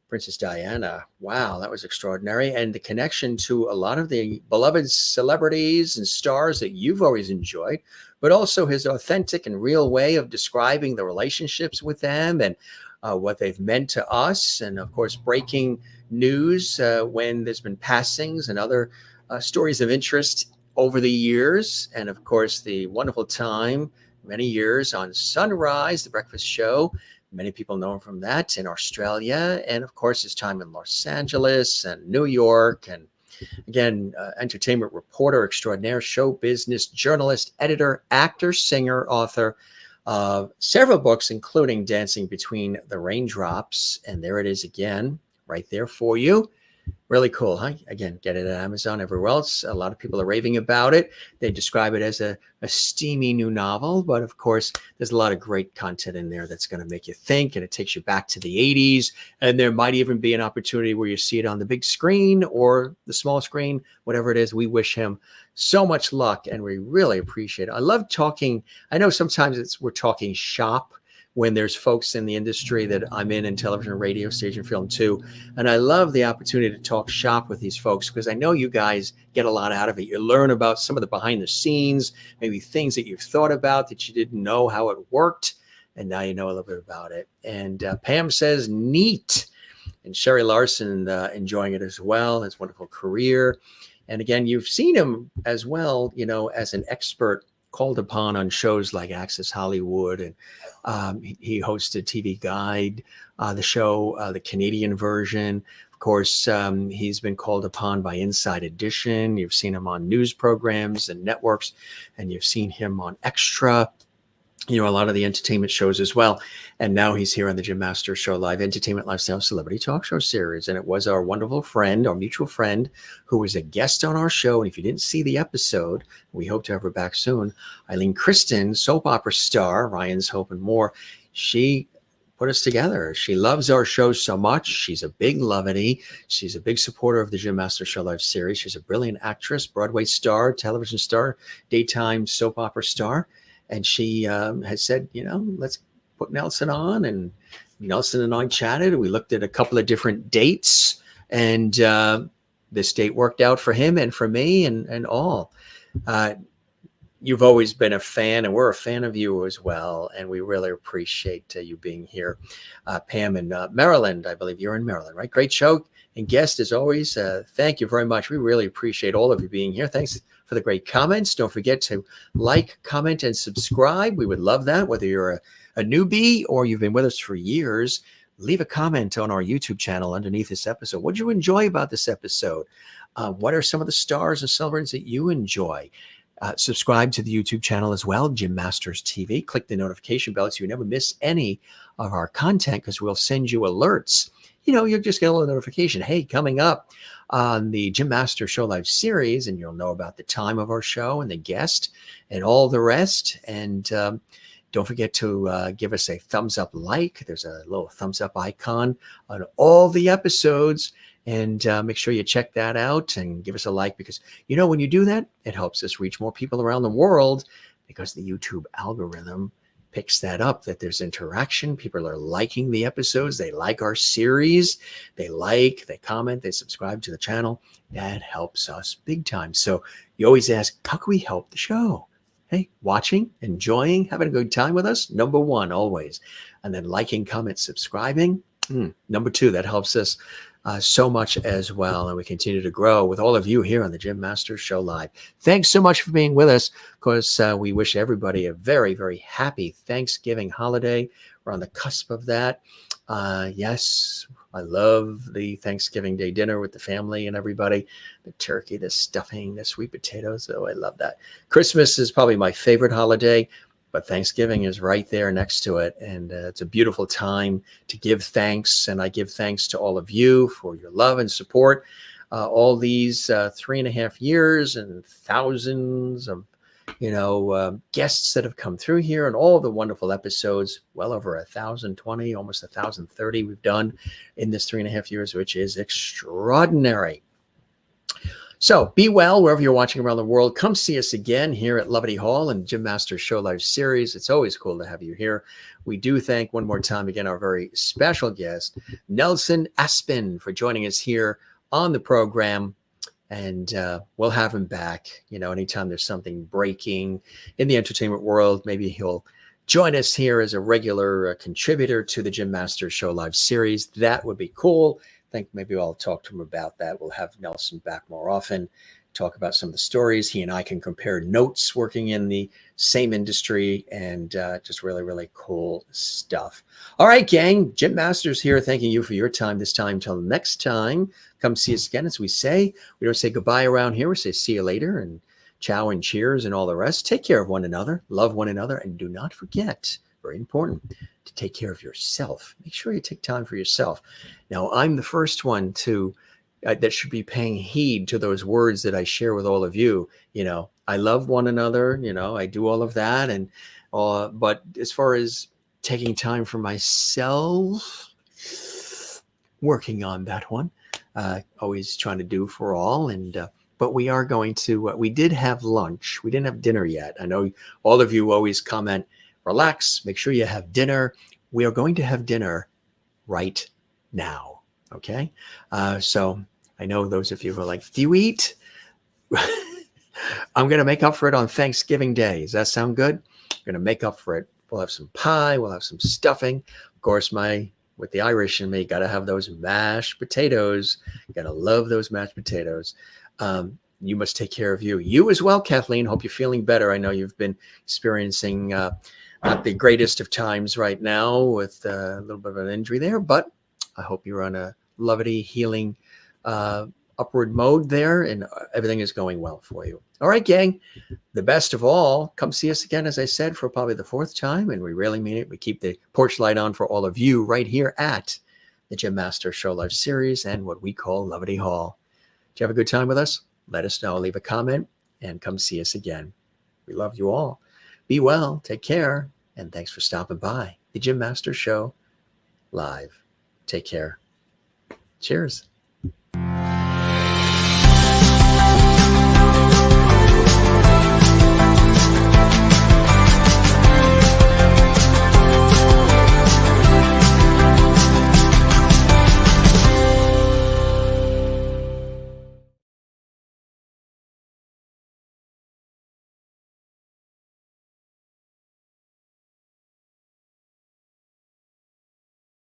Princess Diana. Wow, that was extraordinary. And the connection to a lot of the beloved celebrities and stars that you've always enjoyed, but also his authentic and real way of describing the relationships with them and what they've meant to us. And of course, breaking news when there's been passings and other stories of interest over the years. And of course, the wonderful time, many years on Sunrise, the breakfast show. Many people know him from that in Australia. And of course, his time in Los Angeles and New York. And again, entertainment reporter extraordinaire, show business journalist, editor, actor, singer, author of several books, including Dancing Between the Raindrops. And there it is again, right there for you. Really cool, huh? Again, get it at Amazon, everywhere else. A lot of people are raving about it. They describe it as a steamy new novel, but of course, there's a lot of great content in there that's going to make you think, and it takes you back to the 80s. And there might even be an opportunity where you see it on the big screen or the small screen, whatever it is. We wish him so much luck, and we really appreciate it. I love talking. I know sometimes we're talking shop when there's folks in the industry that I'm in television, radio, stage, and film too. And I love the opportunity to talk shop with these folks because I know you guys get a lot out of it. You learn about some of the behind the scenes, maybe things that you've thought about that you didn't know how it worked. And now you know a little bit about it. And Pam says, neat. And Sherry Larson enjoying it as well, his wonderful career. And again, you've seen him as well, as an expert called upon on shows like Access Hollywood, and he hosted TV Guide, the show, the Canadian version. Of course, he's been called upon by Inside Edition. You've seen him on news programs and networks, and you've seen him on Extra, a lot of the entertainment shows as well. And now he's here on the Jim Masters Show Live Entertainment Lifestyle Celebrity Talk Show series. And it was our wonderful friend, our mutual friend, who was a guest on our show. And if you didn't see the episode, we hope to have her back soon. Eileen Kristen, soap opera star, Ryan's Hope and More. She put us together. She loves our show so much. She's a big lovity. She's a big supporter of the Jim Masters Show Live series. She's a brilliant actress, Broadway star, television star, daytime soap opera star. And she has said, let's put Nelson on. And Nelson and I chatted. We looked at a couple of different dates. And this date worked out for him and for me and all. You've always been a fan, and we're a fan of you as well. And we really appreciate you being here. Pam in Maryland, I believe you're in Maryland, right? Great show and guest as always. Thank you very much. We really appreciate all of you being here. Thanks for the great comments. Don't forget to like, comment, and subscribe. We would love that. Whether you're a newbie or you've been with us for years, leave a comment on our YouTube channel underneath this episode. What did you enjoy about this episode? What are some of the stars and celebrities that you enjoy? Subscribe to the YouTube channel as well, Jim Masters TV. Click the notification bell so you never miss any of our content, because we'll send you alerts. You'll just get a little notification. Hey, coming up on the Jim Masters Show Live series, and you'll know about the time of our show and the guest and all the rest. And don't forget to give us a thumbs up like. There's a little thumbs up icon on all the episodes. And make sure you check that out and give us a like, because, when you do that, it helps us reach more people around the world, because the YouTube algorithm picks that up, that there's interaction. People are liking the episodes. They like our series. They comment, they subscribe to the channel. That helps us big time. So you always ask, how can we help the show? Hey, watching, enjoying, having a good time with us, number one, always. And then liking, comment, subscribing. Number two, that helps us so much as well. And we continue to grow with all of you here on the Jim Masters Show Live. Thanks so much for being with us. Of course, we wish everybody a very, very happy Thanksgiving holiday. We're on the cusp of that. Yes, I love the Thanksgiving Day dinner with the family and everybody. The turkey, the stuffing, the sweet potatoes. Oh, I love that. Christmas is probably my favorite holiday, but Thanksgiving is right there next to it. And it's a beautiful time to give thanks. And I give thanks to all of you for your love and support. All these 3.5 years and thousands of, guests that have come through here, and all the wonderful episodes, well over 1,020, almost 1,030 we've done in this 3.5 years, which is extraordinary. So be well wherever you're watching around the world. Come see us again here at Levity Hall and Jim Masters Show Live series. It's always cool to have you here. We do thank one more time again our very special guest, Nelson Aspen, for joining us here on the program. And we'll have him back, anytime there's something breaking in the entertainment world. Maybe he'll join us here as a regular contributor to the Jim Masters Show Live series. That would be cool. I think maybe I'll talk to him about that. We'll have Nelson back more often, talk about some of the stories. He and I can compare notes working in the same industry, and just really, really cool stuff. All right, gang, Jim Masters here, thanking you for your time this time. Till next time, come see us again. As we say, we don't say goodbye around here. We say see you later, and ciao and cheers and all the rest. Take care of one another, love one another, and do not forget, very important, to take care of yourself. Make sure you take time for yourself. Now, I'm the first one to that should be paying heed to those words that I share with all of you. I love one another. I do all of that, and but as far as taking time for myself, working on that one. Always trying to do for all, and but we are going to. We did have lunch. We didn't have dinner yet. I know all of you always comment, relax, make sure you have dinner. We are going to have dinner right now. Okay. So I know those of you who are like, do you eat? I'm going to make up for it on Thanksgiving Day. Does that sound good? I'm going to make up for it. We'll have some pie. We'll have some stuffing. Of course, with the Irish in me, got to have those mashed potatoes. Got to love those mashed potatoes. You must take care of you. You as well, Kathleen. Hope you're feeling better. I know you've been experiencing not the greatest of times right now with a little bit of an injury there, but I hope you're on a levity, healing, upward mode there, and everything is going well for you. All right, gang. The best of all, come see us again, as I said, for probably the 4th time, and we really mean it. We keep the porch light on for all of you right here at the Jim Master Show Live Series and what we call Levity Hall. Did you have a good time with us? Let us know. Leave a comment and come see us again. We love you all. Be well, take care, and thanks for stopping by the Jim Master Show Live. Take care. Cheers.